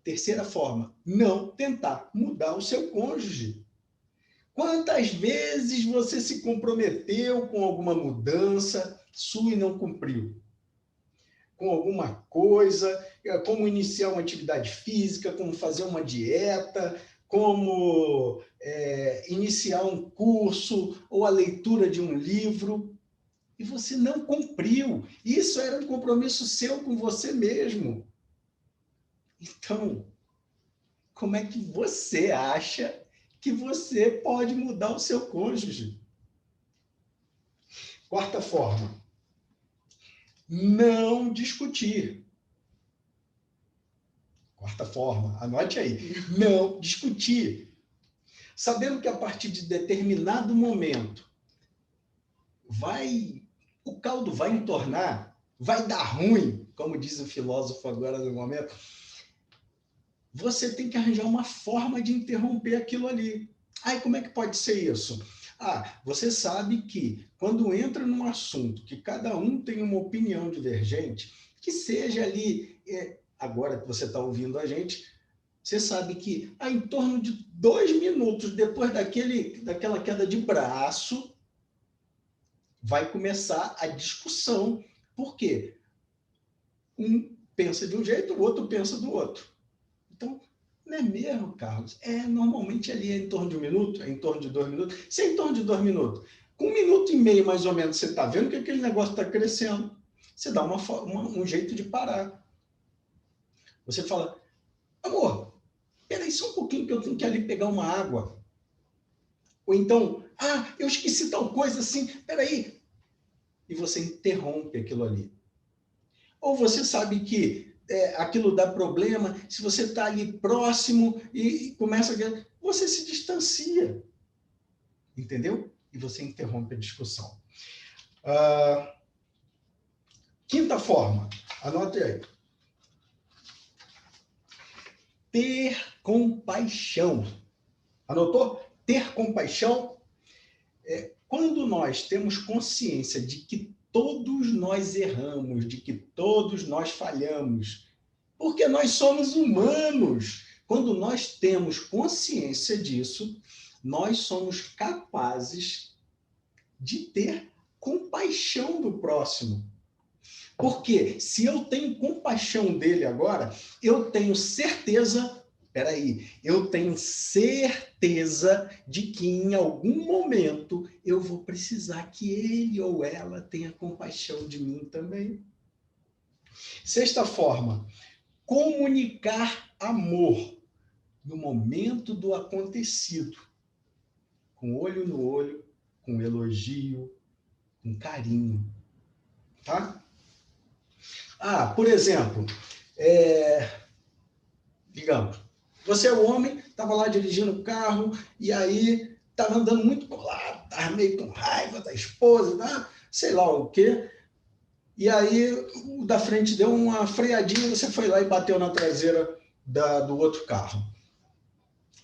Terceira forma, não tentar mudar o seu cônjuge. Quantas vezes você se comprometeu com alguma mudança sua e não cumpriu? Com alguma coisa, como iniciar uma atividade física, como fazer uma dieta, como iniciar um curso ou a leitura de um livro, e você não cumpriu. Isso era um compromisso seu com você mesmo. Então, como é que você acha que você pode mudar o seu cônjuge? Quarta forma, não discutir. Quarta forma, anote aí, não discutir. Sabendo que a partir de determinado momento o caldo vai entornar, vai dar ruim, como diz o filósofo agora no momento, você tem que arranjar uma forma de interromper aquilo ali. Aí, como é que pode ser isso? Você sabe que quando entra num assunto que cada um tem uma opinião divergente, que seja ali, agora que você está ouvindo a gente, você sabe que em torno de 2 minutos depois daquela queda de braço, vai começar a discussão. Por quê? Um pensa de um jeito, o outro pensa do outro. Então, não é mesmo, Carlos? Normalmente ali é em torno de 1 minuto, é em torno de 2 minutos. Se é em torno de 2 minutos, com 1 minuto e meio, mais ou menos, você está vendo que aquele negócio está crescendo. Você dá um jeito de parar. Você fala, amor, peraí só um pouquinho que eu tenho que ali pegar uma água. Ou então, eu esqueci tal coisa assim, peraí. E você interrompe aquilo ali. Ou você sabe que aquilo dá problema, se você está ali próximo e começa a... Você se distancia. Entendeu? E você interrompe a discussão. Quinta forma, anote aí. Ter compaixão. Anotou? Ter compaixão. Quando nós temos consciência de que todos nós erramos, de que todos nós falhamos, porque nós somos humanos. Quando nós temos consciência disso, nós somos capazes de ter compaixão do próximo. Porque se eu tenho compaixão dele agora, eu tenho certeza de que em algum momento eu vou precisar que ele ou ela tenha compaixão de mim também. Sexta forma, comunicar amor no momento do acontecido, com olho no olho, com elogio, com carinho, tá? Por exemplo, digamos, você é o homem, estava lá dirigindo o carro, e aí estava andando muito colado, estava meio com raiva da esposa, sei lá o quê. E aí o da frente deu uma freadinha, você foi lá e bateu na traseira do outro carro.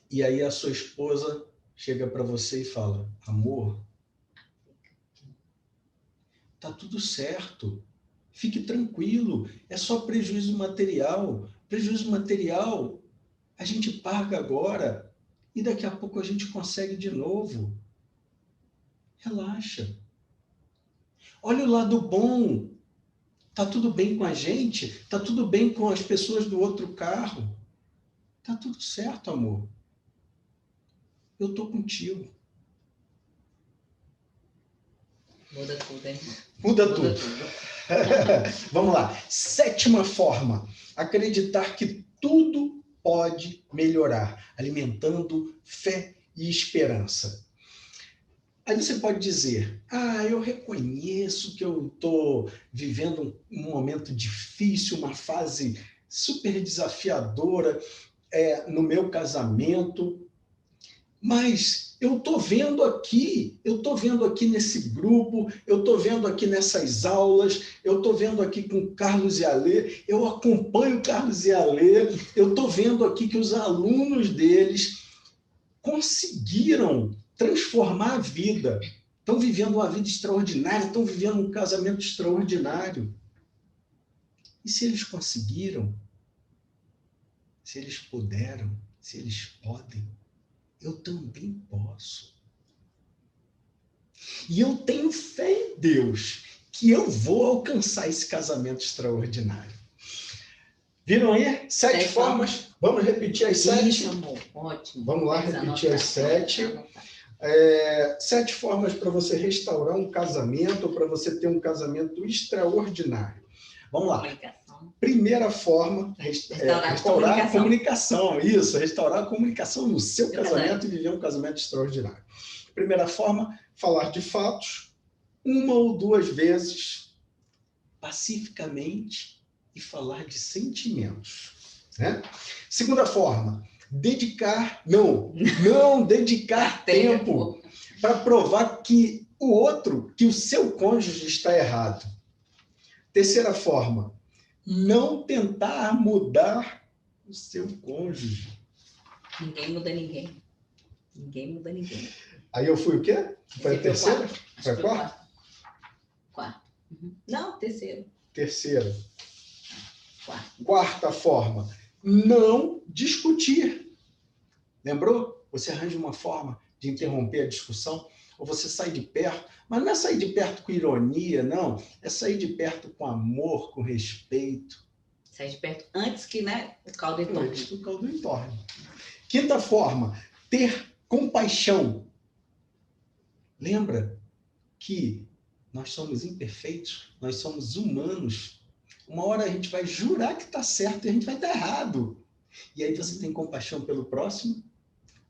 E aí a sua esposa chega para você e fala, amor, tá tudo certo, fique tranquilo, é só prejuízo material. Prejuízo material a gente paga agora e daqui a pouco a gente consegue de novo. Relaxa. Olha o lado bom. Tá tudo bem com a gente? Tá tudo bem com as pessoas do outro carro? Tá tudo certo, amor. Eu tô contigo. Muda tudo, hein? Muda tudo. Vamos lá. Sétima forma. Acreditar que tudo pode melhorar, alimentando fé e esperança. Aí você pode dizer, eu reconheço que eu estou vivendo um momento difícil, uma fase super desafiadora no meu casamento, mas eu estou vendo aqui nesse grupo, eu estou vendo aqui nessas aulas, eu estou vendo aqui com o Carlos e a Lê, eu acompanho o Carlos e a Lê, eu estou vendo aqui que os alunos deles conseguiram transformar a vida, estão vivendo uma vida extraordinária, estão vivendo um casamento extraordinário. E se eles conseguiram, Se eles puderam, se eles podem, eu também posso. E eu tenho fé em Deus que eu vou alcançar esse casamento extraordinário. Viram aí? 7 formas. Vamos repetir as 7? Isso, amor. Ótimo. Vamos lá repetir as 7. 7 formas para você restaurar um casamento, ou para você ter um casamento extraordinário. Vamos lá. Primeira forma, restaurar a comunicação. Isso, restaurar a comunicação no seu casamento e viver um casamento extraordinário. Primeira forma, falar de fatos 1 ou 2 vezes, pacificamente, e falar de sentimentos. Né? Segunda forma, dedicar tempo para provar que o seu cônjuge está errado. Terceira forma, não tentar mudar o seu cônjuge. Ninguém muda ninguém. Ninguém muda ninguém. Aí eu fui o quê? Foi a terceira? Foi a quarta? Quarta. Não, terceiro. Terceira. Quarta forma, não discutir. Lembrou? Você arranja uma forma de interromper a discussão, ou você sai de perto, mas não é sair de perto com ironia, não. É sair de perto com amor, com respeito. Sair de perto antes que, né, o caldo entorne. Antes que o caldo entorne. Quinta forma, ter compaixão. Lembra que nós somos imperfeitos, nós somos humanos. Uma hora a gente vai jurar que está certo e a gente vai estar errado. E aí você tem compaixão pelo próximo,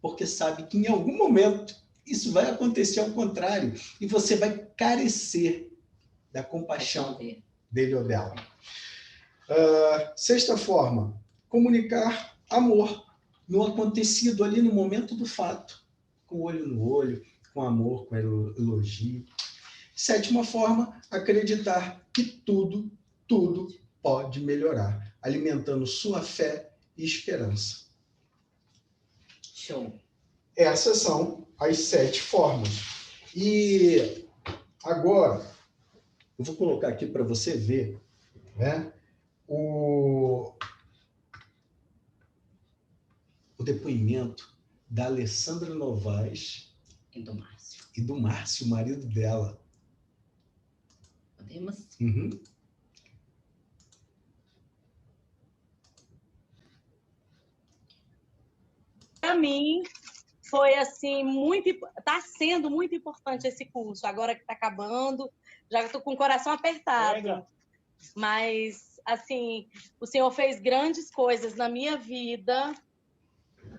porque sabe que em algum momento isso vai acontecer ao contrário. E você vai carecer da compaixão dele ou dela. Sexta forma, comunicar amor no acontecido ali no momento do fato. Com olho no olho, com amor, com elogio. Sétima forma, acreditar que tudo pode melhorar, alimentando sua fé e esperança. Show. Essas são as 7 formas. E agora, eu vou colocar aqui para você ver, né, o depoimento da Alessandra Novaes e do Márcio, marido dela. Podemos? Uhum. Para mim, foi assim, está sendo muito importante esse curso, agora que está acabando, já estou com o coração apertado. Mas, assim, o Senhor fez grandes coisas na minha vida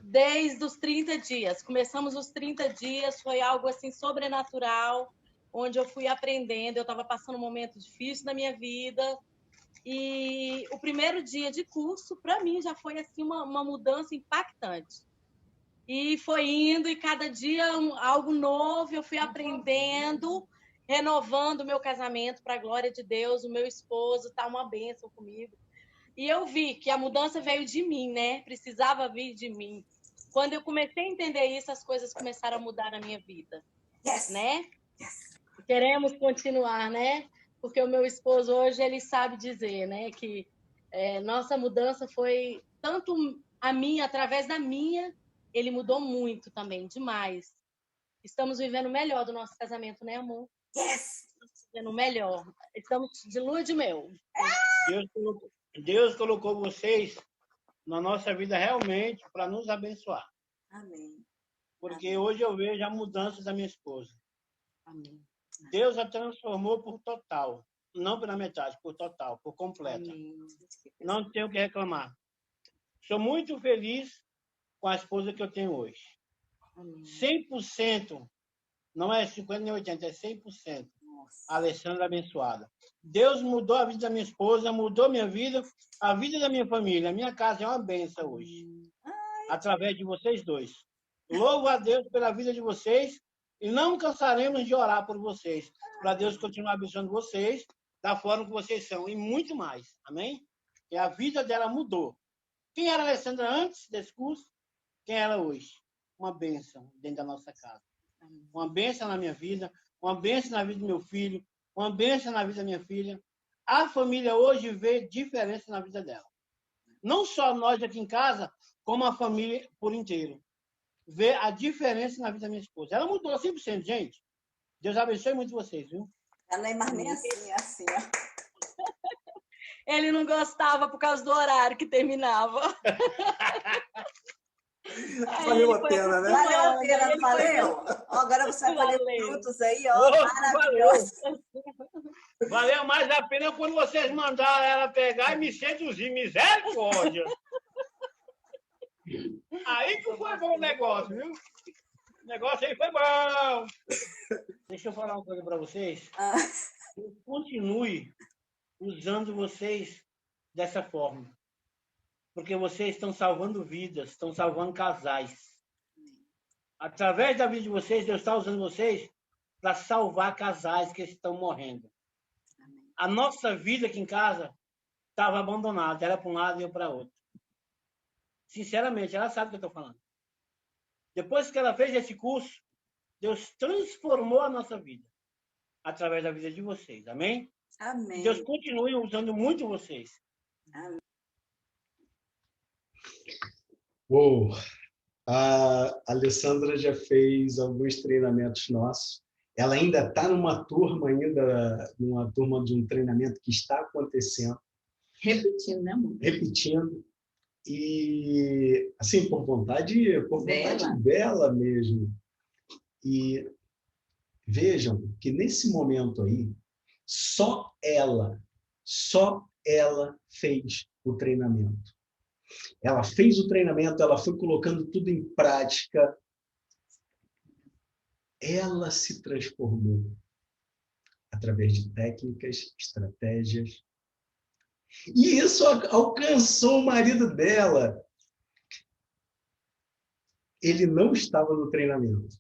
desde os 30 dias. Começamos os 30 dias, foi algo assim sobrenatural, onde eu fui aprendendo. Eu estava passando um momento difícil na minha vida. E o primeiro dia de curso, para mim, já foi assim uma mudança impactante. E foi indo, e cada dia algo novo, eu fui aprendendo, renovando o meu casamento para a glória de Deus. O meu esposo está uma bênção comigo. E eu vi que a mudança veio de mim, né? Precisava vir de mim. Quando eu comecei a entender isso, as coisas começaram a mudar na minha vida. Yes. Né? Yes. Queremos continuar, né? Porque o meu esposo hoje, ele sabe dizer, né? Que nossa mudança foi tanto a minha, através da minha, ele mudou muito também, demais. Estamos vivendo o melhor do nosso casamento, né, amor? Yes! Estamos vivendo o melhor. Estamos de lua de mel. Deus colocou vocês na nossa vida realmente para nos abençoar. Amém. Porque Amém. Hoje eu vejo a mudança da minha esposa. Amém. Deus a transformou por total. Não pela metade, por total, por completa. Amém. Não tenho o que reclamar. Sou muito feliz com a esposa que eu tenho hoje. Amém. 100%, não é 50% nem 80%, é 100%. Nossa. Alessandra abençoada. Deus mudou a vida da minha esposa, mudou minha vida, a vida da minha família. A minha casa é uma bênção hoje. Através de vocês dois. Louvo a Deus pela vida de vocês e não cansaremos de orar por vocês. Para Deus continuar abençoando vocês da forma que vocês são e muito mais. Amém? E a vida dela mudou. Quem era a Alessandra antes desse curso? Quem era hoje? Uma bênção dentro da nossa casa. Uma bênção na minha vida, uma bênção na vida do meu filho, uma bênção na vida da minha filha. A família hoje vê diferença na vida dela. Não só nós aqui em casa, como a família por inteiro. Ver a diferença na vida da minha esposa. Ela mudou 100%, gente. Deus abençoe muito vocês, viu? Ela não é mais nem assim, ó. Ele não gostava por causa do horário que terminava. Valeu a pena, né? Valeu a pena, não valeu? Agora você vai colher frutos aí, ó, maravilhosos. Valeu mais a pena quando vocês mandaram ela pegar e me seduzir. Misericórdia! Aí que foi bom o negócio, viu? O negócio aí foi bom. Deixa eu falar uma coisa para vocês. Eu continue usando vocês dessa forma. Porque vocês estão salvando vidas, estão salvando casais. Através da vida de vocês, Deus está usando vocês para salvar casais que estão morrendo. A nossa vida aqui em casa estava abandonada. Era para um lado e eu para outro. Sinceramente, ela sabe o que eu estou falando. Depois que ela fez esse curso, Deus transformou a nossa vida. Através da vida de vocês. Amém? Amém. Deus continue usando muito vocês. Amém. Uou! A Alessandra já fez alguns treinamentos nossos. Ela ainda está numa turma de um treinamento que está acontecendo. Repetindo, né, amor? Repetindo. E, assim, por vontade dela mesmo. E vejam que nesse momento aí, só ela fez o treinamento. Ela fez o treinamento, ela foi colocando tudo em prática. Ela se transformou através de técnicas, estratégias. E isso alcançou o marido dela. Ele não estava no treinamento.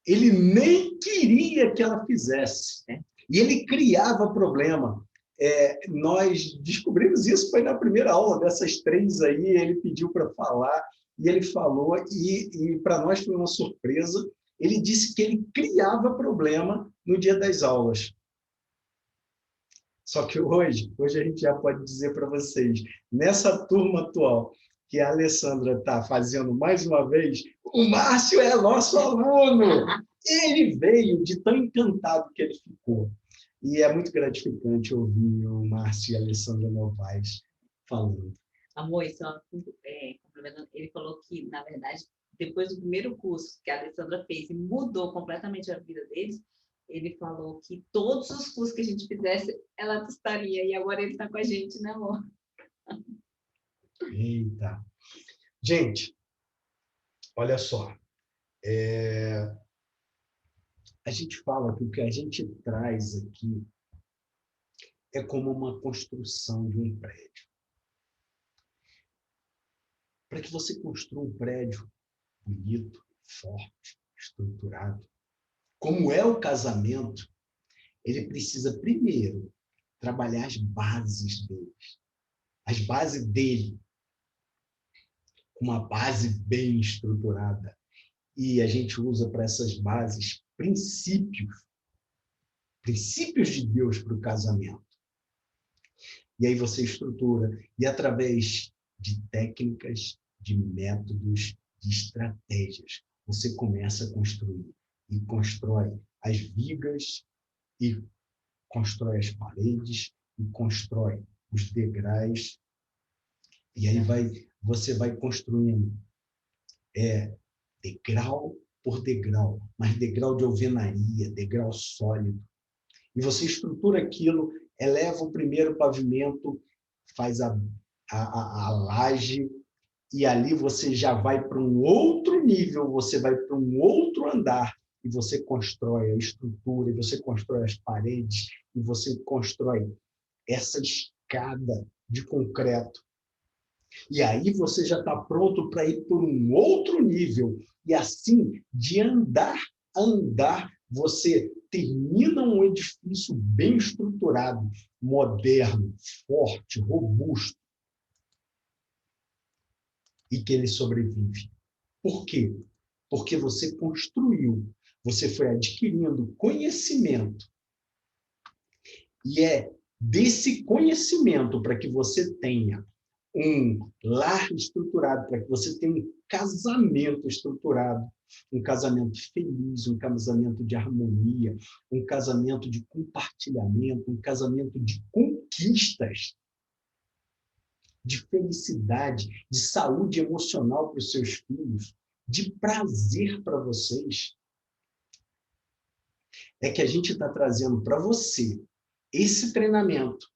Ele nem queria que ela fizesse. E ele criava problema. Nós descobrimos isso, foi na primeira aula dessas 3 aí, ele pediu para falar, e ele falou, e para nós foi uma surpresa, ele disse que ele criava problema no dia das aulas. Só que hoje a gente já pode dizer para vocês, nessa turma atual, que a Alessandra está fazendo mais uma vez, o Márcio é nosso aluno! Ele veio de tão encantado que ele ficou. E é muito gratificante ouvir o Márcio e a Alessandra Novaes falando. Amor, só complementando, ele falou que, na verdade, depois do primeiro curso que a Alessandra fez e mudou completamente a vida deles, ele falou que todos os cursos que a gente fizesse, ela estaria. E agora ele está com a gente, né, amor? Eita! Gente, olha só. A gente fala que o que a gente traz aqui é como uma construção de um prédio. Para que você construa um prédio bonito, forte, estruturado, como é o casamento, ele precisa primeiro trabalhar as bases dele. As bases dele. Uma base bem estruturada. E a gente usa para essas bases princípios de Deus para o casamento. E aí você estrutura. E através de técnicas, de métodos, de estratégias, você começa a construir. E constrói as vigas, e constrói as paredes, e constrói os degraus. E aí você vai construindo degrau por degrau, mas degrau de alvenaria, degrau sólido. E você estrutura aquilo, eleva o primeiro pavimento, faz a laje, e ali você já vai para um outro nível, você vai para um outro andar, e você constrói a estrutura, e você constrói as paredes, e você constrói essa escada de concreto. E aí você já está pronto para ir por um outro nível. E assim, de andar a andar, você termina um edifício bem estruturado, moderno, forte, robusto. E que ele sobrevive. Por quê? Porque você construiu, você foi adquirindo conhecimento. E é desse conhecimento para que você tenha um lar estruturado, para que você tenha um casamento estruturado, um casamento feliz, um casamento de harmonia, um casamento de compartilhamento, um casamento de conquistas, de felicidade, de saúde emocional para os seus filhos, de prazer para vocês. É que a gente está trazendo para você esse treinamento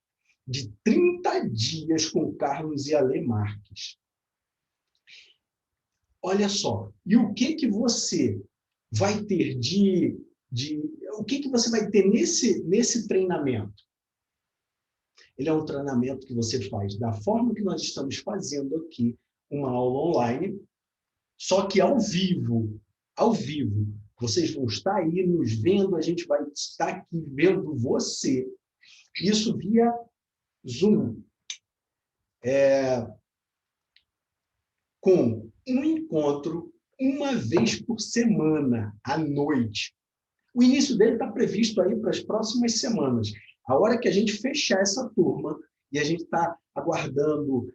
de 30 dias com Carlos e Ale Marques. Olha só, e o que você vai ter o que você vai ter nesse treinamento? Ele é um treinamento que você faz da forma que nós estamos fazendo aqui, uma aula online, só que ao vivo. Ao vivo. Vocês vão estar aí nos vendo, a gente vai estar aqui vendo você. Isso via Zoom. Com um encontro uma vez por semana, à noite. O início dele está previsto aí para as próximas semanas. A hora que a gente fechar essa turma, e a gente está aguardando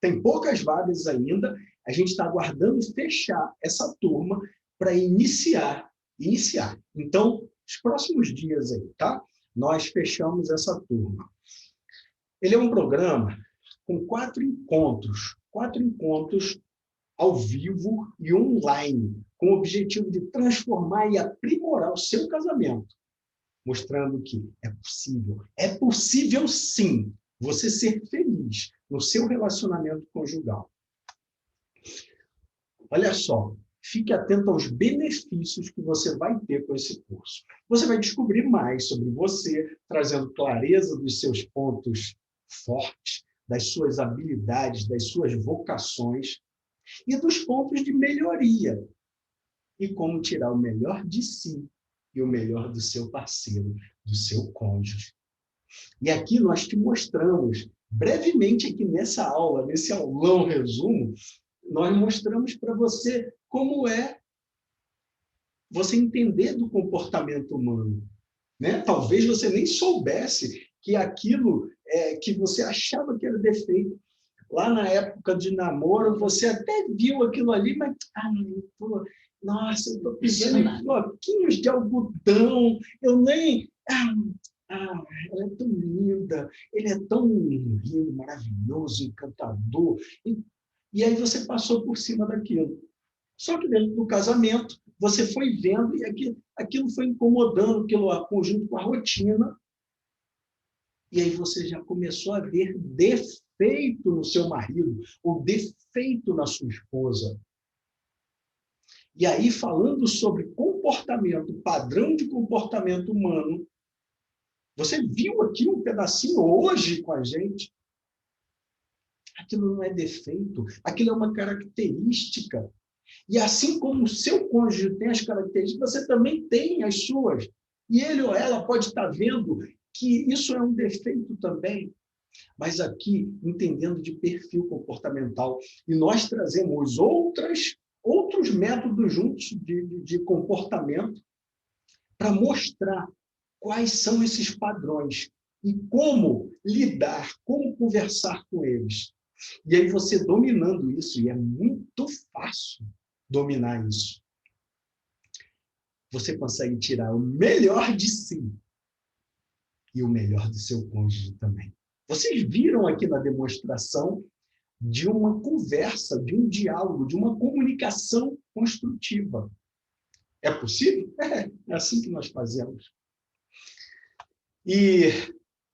tem poucas vagas ainda, a gente está aguardando fechar essa turma para iniciar. Então, os próximos dias aí, tá? Nós fechamos essa turma. Ele é um programa com 4 encontros ao vivo e online, com o objetivo de transformar e aprimorar o seu casamento, mostrando que é possível. É possível, sim, você ser feliz no seu relacionamento conjugal. Olha só, fique atento aos benefícios que você vai ter com esse curso. Você vai descobrir mais sobre você, trazendo clareza dos seus pontos fortes, das suas habilidades, das suas vocações e dos pontos de melhoria. E como tirar o melhor de si e o melhor do seu parceiro, do seu cônjuge. E aqui nós te mostramos, brevemente aqui nessa aula, nesse aulão resumo, nós mostramos para você como é você entender do comportamento humano. Né? Talvez você nem soubesse que aquilo que você achava que era defeito. Lá na época de namoro, você até viu aquilo ali, mas nossa, eu estou pisando em floquinhos de algodão, eu nem... ela é tão linda, ele é tão lindo, maravilhoso, encantador. E aí você passou por cima daquilo. Só que dentro do casamento, você foi vendo e aquilo foi incomodando, aquilo conjunto com a rotina. E aí você já começou a ver defeito no seu marido, ou defeito na sua esposa. E aí, falando sobre comportamento, padrão de comportamento humano, você viu aqui um pedacinho hoje com a gente. Aquilo não é defeito, aquilo é uma característica. E assim como o seu cônjuge tem as características, você também tem as suas. E ele ou ela pode estar vendo que isso é um defeito também. Mas aqui, entendendo de perfil comportamental, e nós trazemos outros métodos juntos de comportamento para mostrar quais são esses padrões e como lidar, como conversar com eles. E aí você dominando isso, e é muito fácil dominar isso, você consegue tirar o melhor de si e o melhor do seu cônjuge também. Vocês viram aqui na demonstração de uma conversa, de um diálogo, de uma comunicação construtiva. É possível? É assim que nós fazemos. E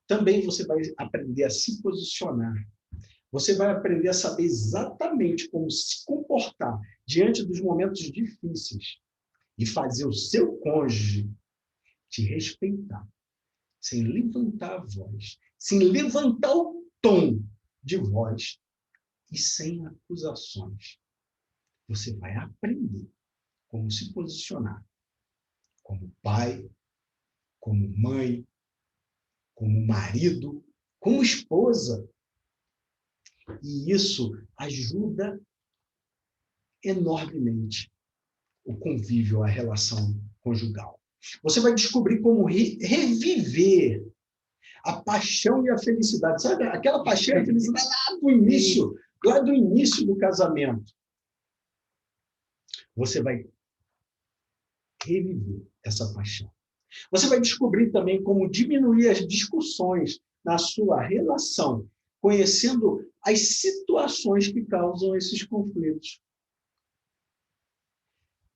também você vai aprender a se posicionar. Você vai aprender a saber exatamente como se comportar diante dos momentos difíceis e fazer o seu cônjuge te respeitar, sem levantar a voz, sem levantar o tom de voz e sem acusações. Você vai aprender como se posicionar como pai, como mãe, como marido, como esposa. E isso ajuda enormemente o convívio, a relação conjugal. Você vai descobrir como reviver A paixão e a felicidade. Sabe aquela paixão e a felicidade lá do início do casamento. Você vai reviver essa paixão. Você vai descobrir também como diminuir as discussões na sua relação, conhecendo as situações que causam esses conflitos.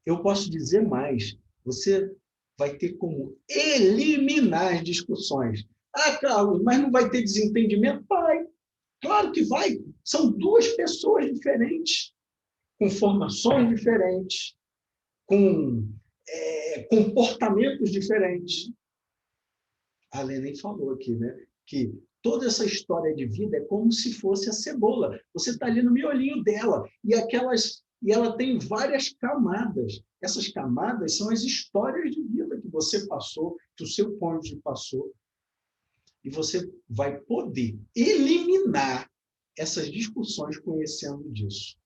Eu posso dizer mais, você vai ter como eliminar as discussões. Ah, Carlos, mas não vai ter desentendimento? Vai, claro que vai. São duas pessoas diferentes, com formações diferentes, com comportamentos diferentes. A Lene falou aqui, né? Que toda essa história de vida é como se fosse a cebola. Você está ali no miolinho dela, e ela tem várias camadas. Essas camadas são as histórias de vida que você passou, que o seu cônjuge passou. E você vai poder eliminar essas discussões conhecendo disso.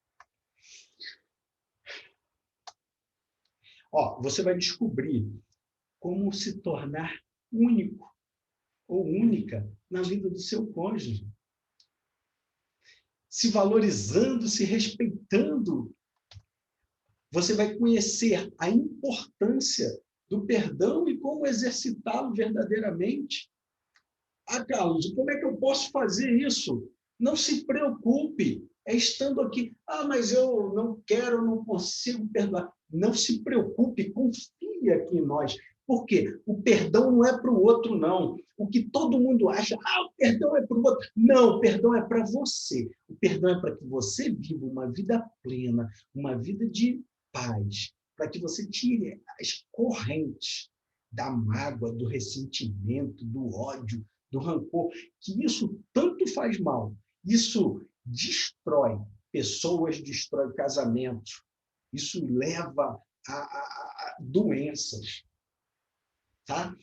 Você vai descobrir como se tornar único ou única na vida do seu cônjuge. Se valorizando, se respeitando. Você vai conhecer a importância do perdão e como exercitá-lo verdadeiramente. Ah, Carlos, como é que eu posso fazer isso? Não se preocupe. É estando aqui. Ah, mas eu não quero, não consigo perdoar. Não se preocupe, confie aqui em nós. Por quê? O perdão não é para o outro, não. O que todo mundo acha, o perdão é para o outro. Não, o perdão é para você. O perdão é para que você viva uma vida plena, uma vida de paz, para que você tire as correntes da mágoa, do ressentimento, do ódio, do rancor, que isso tanto faz mal. Isso destrói pessoas, destrói casamentos. Isso leva a doenças. Tá?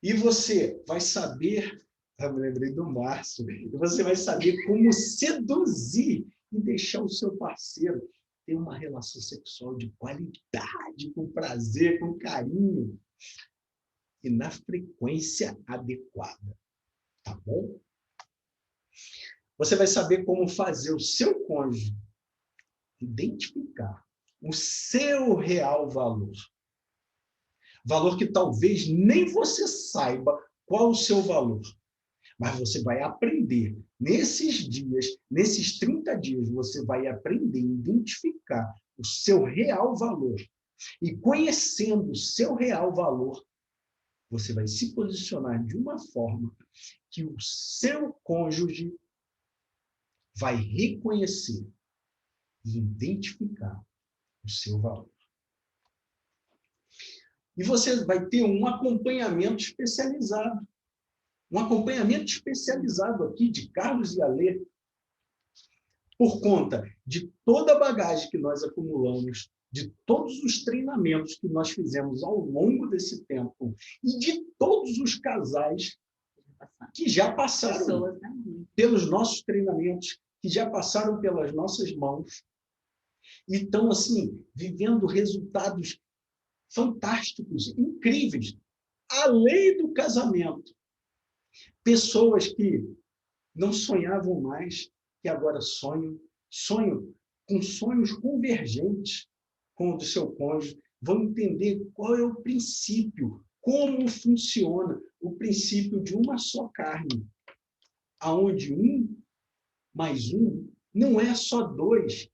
E você vai saber, eu me lembrei do Márcio, você vai saber como seduzir e deixar o seu parceiro ter uma relação sexual de qualidade, com prazer, com carinho e na frequência adequada. Tá bom? Você vai saber como fazer o seu cônjuge identificar o seu real valor. Valor que talvez nem você saiba qual o seu valor. Mas você vai aprender, nesses dias, nesses 30 dias, você vai aprender a identificar o seu real valor. E conhecendo o seu real valor, você vai se posicionar de uma forma que o seu cônjuge vai reconhecer e identificar o seu valor. E você vai ter um acompanhamento especializado. Um acompanhamento especializado aqui de Carlos e Alê, por conta de toda a bagagem que nós acumulamos, de todos os treinamentos que nós fizemos ao longo desse tempo e de todos os casais que já passaram pelos nossos treinamentos, que já passaram pelas nossas mãos e estão, assim, vivendo resultados fantásticos, incríveis, além do casamento. Pessoas que não sonhavam mais, que agora sonham com sonhos convergentes com o do seu cônjuge, vão entender qual é o princípio, como funciona o princípio de uma só carne, aonde 1 mais 1 não é só 2,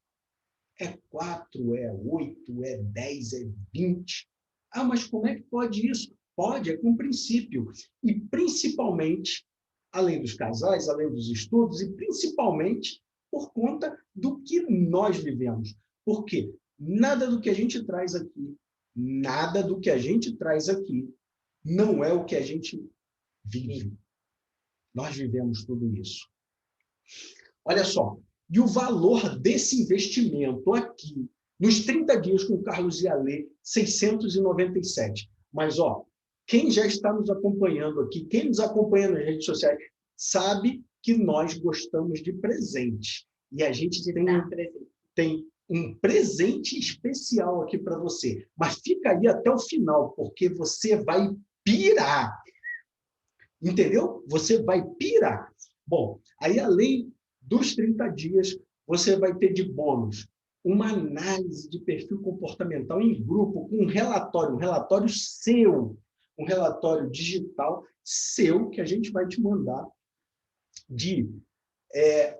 é 4, é 8, é 10, é 20. Ah, mas como é que pode isso? Pode, é com princípio. E principalmente, além dos casais, além dos estudos, e principalmente por conta do que nós vivemos. Porque nada do que a gente traz aqui, não é o que a gente vive. Nós vivemos tudo isso. Olha só, e o valor desse investimento aqui, nos 30 dias com Carlos e Alê, 697. Mas, quem já está nos acompanhando aqui, quem nos acompanha nas redes sociais, sabe que nós gostamos de presente. E a gente tem um presente especial aqui para você. Mas fica aí até o final, porque você vai pirar. Entendeu? Você vai pirar. Bom, aí além dos 30 dias, você vai ter de bônus uma análise de perfil comportamental em grupo, com um relatório seu, um relatório digital seu, que a gente vai te mandar de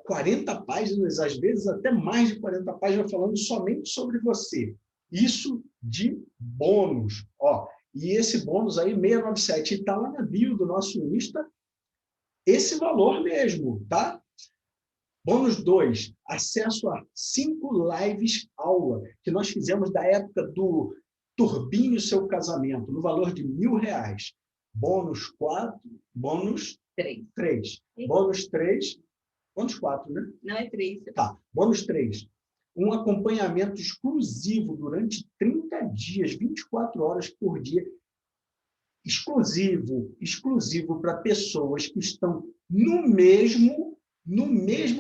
40 páginas, às vezes até mais de 40 páginas, falando somente sobre você. Isso de bônus. Ó, e esse bônus aí, 697, está lá na bio do nosso Insta, esse valor mesmo, tá? Bônus 2, acesso a 5 lives aula, que nós fizemos da época do Turbine o Seu Casamento, no valor de R$ 1.000. Bônus 4, bônus 3. Bônus 3, bônus 4, né? Não, é 3. Tá, bônus 3. Um acompanhamento exclusivo durante 30 dias, 24 horas por dia, exclusivo para pessoas que estão no mesmo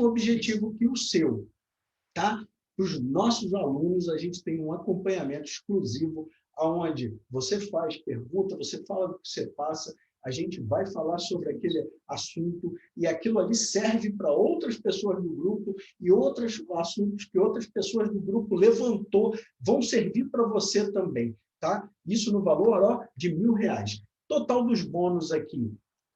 objetivo que o seu, tá? Para os nossos alunos, a gente tem um acompanhamento exclusivo, onde você faz pergunta, você fala do que você passa, a gente vai falar sobre aquele assunto, e aquilo ali serve para outras pessoas do grupo, e outros assuntos que outras pessoas do grupo levantou vão servir para você também, tá? Isso no valor, ó, de R$ 1.000. Total dos bônus aqui,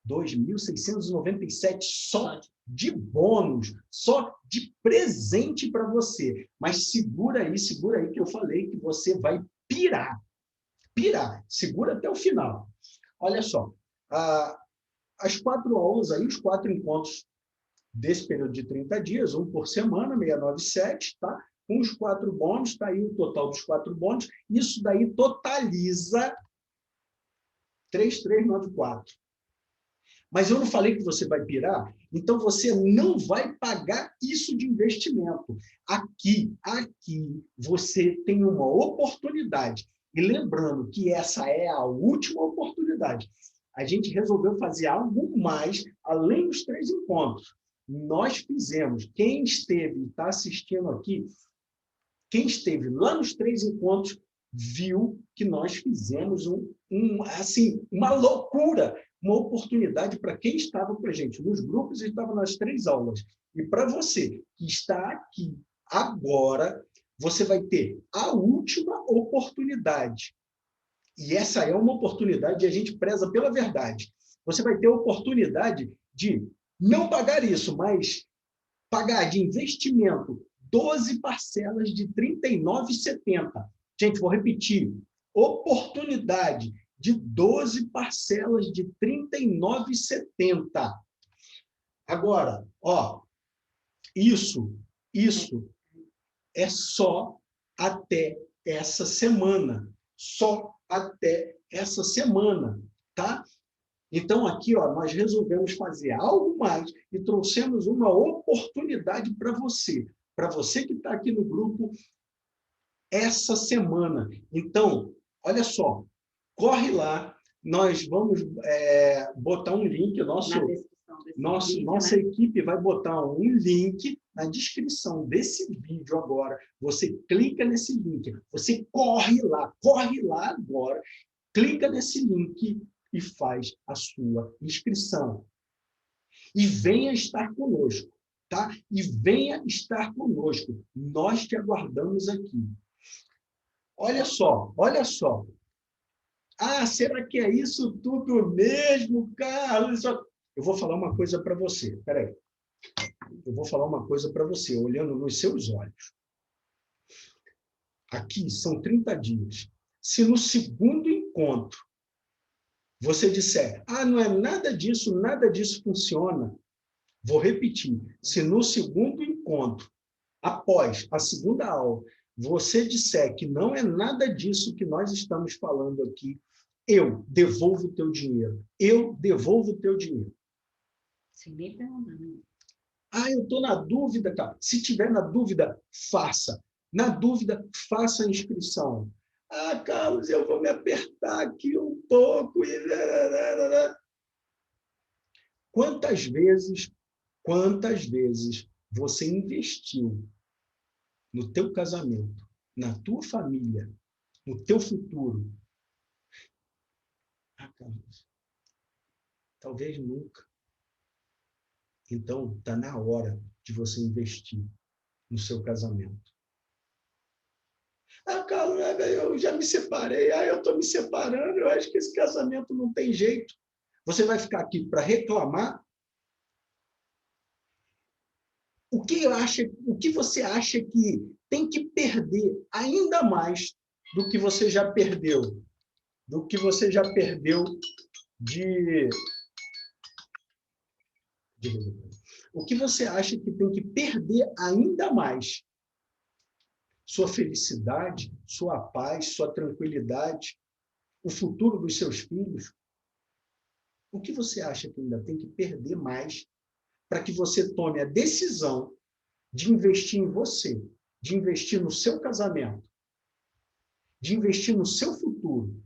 2.697 só de bônus, só de presente para você. Mas segura aí que eu falei que você vai pirar. Pirar. Segura até o final. Olha só, as 4 aulas aí, os 4 encontros desse período de 30 dias, um por semana, 697, tá? Com os 4 bônus, tá aí o total dos 4 bônus. Isso daí totaliza 3.394. Mas eu não falei que você vai pirar? Então, você não vai pagar isso de investimento. Aqui, você tem uma oportunidade. E lembrando que essa é a última oportunidade. A gente resolveu fazer algo mais, além dos 3 encontros. Nós fizemos, quem esteve e está assistindo aqui, quem esteve lá nos 3 encontros, viu que nós fizemos assim, uma loucura, uma oportunidade para quem estava com a gente nos grupos e estava nas 3 aulas. E para você que está aqui agora, você vai ter a última oportunidade. E essa é uma oportunidade, e a gente preza pela verdade. Você vai ter a oportunidade de não pagar isso, mas pagar de investimento 12 parcelas de R$ 39,70. Gente, vou repetir. Oportunidade de 12 parcelas de R$ 39,70. Agora, ó, isso é só até essa semana. Só até essa semana, tá? Então, aqui, ó, nós resolvemos fazer algo mais e trouxemos uma oportunidade para você que está aqui no grupo essa semana. Então, olha só, corre lá, nós vamos botar um link, nossa equipe vai botar um link na descrição desse vídeo agora. Você clica nesse link, você corre lá agora, clica nesse link e faz a sua inscrição. E venha estar conosco, tá? E venha estar conosco. Nós te aguardamos aqui. Olha só. Ah, será que é isso tudo mesmo, Carlos? Eu vou falar uma coisa para você. Espera aí. Eu vou falar uma coisa para você, olhando nos seus olhos. Aqui são 30 dias. Se no segundo encontro você disser, não é nada disso funciona, vou repetir, se no segundo encontro, após a segunda aula, você disser que não é nada disso que nós estamos falando aqui, eu devolvo o teu dinheiro. Eu devolvo o teu dinheiro. Sem nem perguntar. Eu estou na dúvida, cara. Se tiver na dúvida, faça. Na dúvida, faça a inscrição. Carlos, eu vou me apertar aqui um pouco. Quantas vezes você investiu no teu casamento, na tua família, no teu futuro? Carlos, Talvez nunca. Então, está na hora de você investir no seu casamento. Ah, Carlos, eu já me separei, eu estou me separando, eu acho que esse casamento não tem jeito. Você vai ficar aqui para reclamar? O que você acha que tem que perder ainda mais do que você já perdeu? Do que você já perdeu de... O que você acha que tem que perder ainda mais? Sua felicidade, sua paz, sua tranquilidade, o futuro dos seus filhos? O que você acha que ainda tem que perder mais para que você tome a decisão de investir em você, de investir no seu casamento, de investir no seu futuro?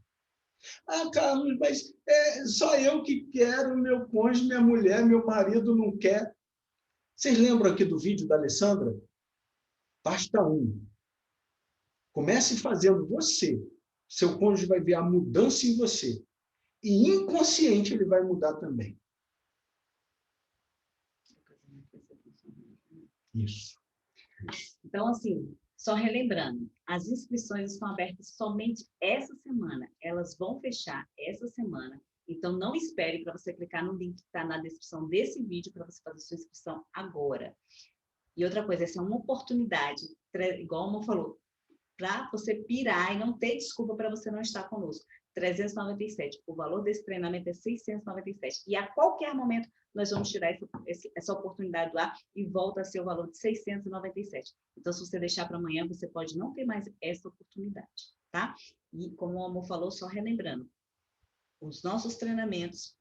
Ah, Carlos, mas só eu que quero, meu cônjuge, minha mulher, meu marido não quer. Vocês lembram aqui do vídeo da Alessandra? Basta um. Comece fazendo você. Seu cônjuge vai ver a mudança em você. E inconsciente ele vai mudar também. Isso. Então, assim, só relembrando, as inscrições estão abertas somente essa semana. Elas vão fechar essa semana. Então, não espere para você clicar no link que está na descrição desse vídeo para você fazer sua inscrição agora. E outra coisa, essa é uma oportunidade, igual o Amor falou, para você pirar e não ter desculpa para você não estar conosco. 397. O valor desse treinamento é 697. E a qualquer momento nós vamos tirar essa oportunidade do ar e volta a ser o valor de 697. Então, se você deixar para amanhã, você pode não ter mais essa oportunidade, tá? E como o Amor falou, só relembrando, os nossos treinamentos,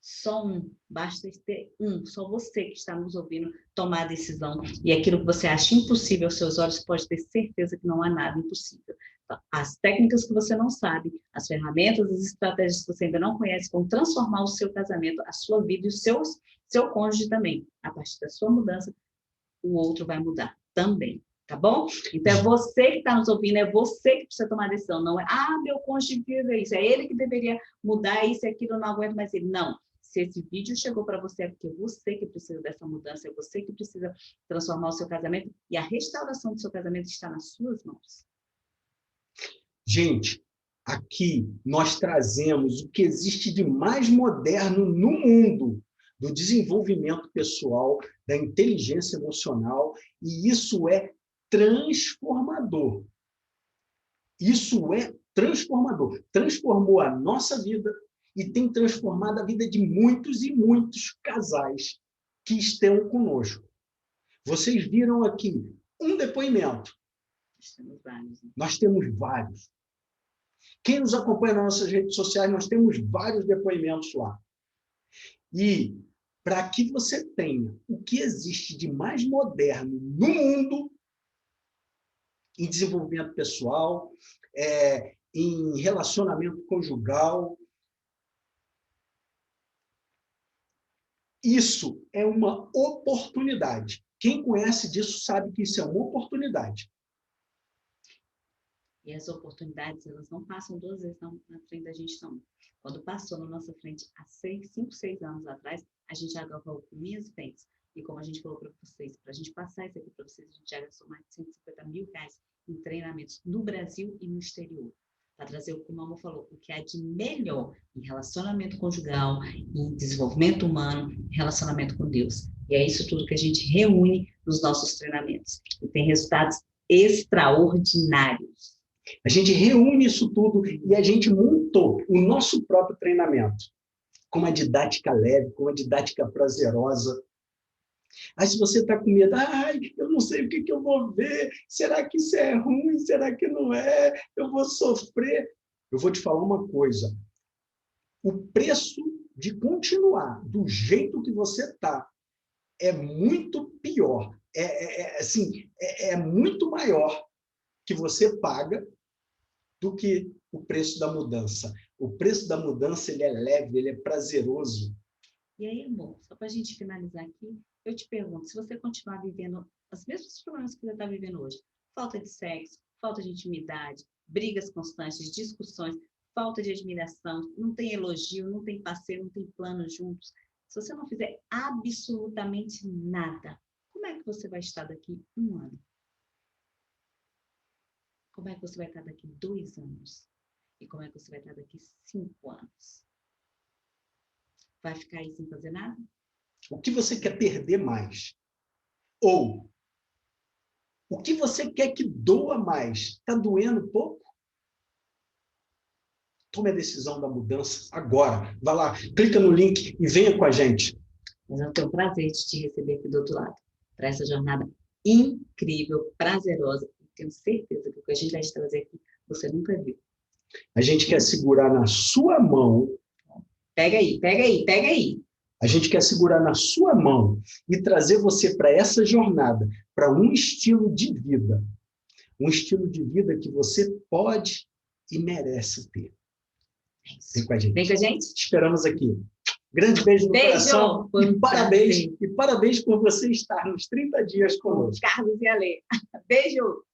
só um, basta ter um, só você que está nos ouvindo tomar a decisão. E aquilo que você acha impossível aos seus olhos, pode ter certeza que não há nada impossível. Então, as técnicas que você não sabe, as ferramentas, as estratégias que você ainda não conhece, vão transformar o seu casamento, a sua vida e o seu cônjuge também. A partir da sua mudança, o outro vai mudar também. Tá bom? Então, é você que está nos ouvindo, é você que precisa tomar a decisão. Não é, meu cônjuge vive isso, é ele que deveria mudar isso e aquilo, eu não aguento mais ele. Não. Se esse vídeo chegou para você, é porque você que precisa dessa mudança, é você que precisa transformar o seu casamento e a restauração do seu casamento está nas suas mãos. Gente, aqui nós trazemos o que existe de mais moderno no mundo do desenvolvimento pessoal, da inteligência emocional, e isso é transformador. Isso é transformador. Transformou a nossa vida e tem transformado a vida de muitos e muitos casais que estão conosco. Vocês viram aqui um depoimento. Nós temos vários. Quem nos acompanha nas nossas redes sociais, nós temos vários depoimentos lá. E para que você tenha o que existe de mais moderno no mundo, em desenvolvimento pessoal, em relacionamento conjugal, isso é uma oportunidade. Quem conhece disso sabe que isso é uma oportunidade. E as oportunidades, elas não passam duas vezes na frente da gente, não. Quando passou na nossa frente, há 5, 6 anos atrás, a gente já gravou com minhas frentes. E como a gente falou para vocês, para a gente passar isso aqui para vocês, a gente já gastou mais de 150 mil reais em treinamentos no Brasil e no exterior. Para trazer o que o Amor falou, o que há de melhor em relacionamento conjugal, em desenvolvimento humano, em relacionamento com Deus. E é isso tudo que a gente reúne nos nossos treinamentos. E tem resultados extraordinários. A gente reúne isso tudo e a gente montou o nosso próprio treinamento com uma didática leve, com uma didática prazerosa. Aí se você está com medo, eu não sei o que eu vou ver, será que isso é ruim, será que não é, eu vou sofrer. Eu vou te falar uma coisa, o preço de continuar do jeito que você está é muito pior, é muito maior que você paga do que o preço da mudança. O preço da mudança ele é leve, ele é prazeroso. E aí, amor, só para a gente finalizar aqui, eu te pergunto, se você continuar vivendo os mesmos problemas que você está vivendo hoje, falta de sexo, falta de intimidade, brigas constantes, discussões, falta de admiração, não tem elogio, não tem passeio, não tem plano juntos, se você não fizer absolutamente nada, como é que você vai estar daqui 1 ano? Como é que você vai estar daqui 2 anos? E como é que você vai estar daqui 5 anos? Vai ficar aí sem fazer nada? O que você quer perder mais? Ou o que você quer que doa mais? Está doendo pouco? Tome a decisão da mudança agora. Vá lá, clica no link e venha com a gente. Mas eu tenho o prazer de te receber aqui do outro lado, para essa jornada incrível, prazerosa. Tenho certeza que o que a gente vai te trazer aqui, você nunca viu. A gente quer segurar na sua mão. Pega aí, pega aí, pega aí. A gente quer segurar na sua mão e trazer você para essa jornada, para um estilo de vida. Um estilo de vida que você pode e merece ter. Vem com a gente. Vem com a gente. Te esperamos aqui. Grande beijo no coração e parabéns por você estar nos 30 dias conosco. Carlos e Alê. Beijo!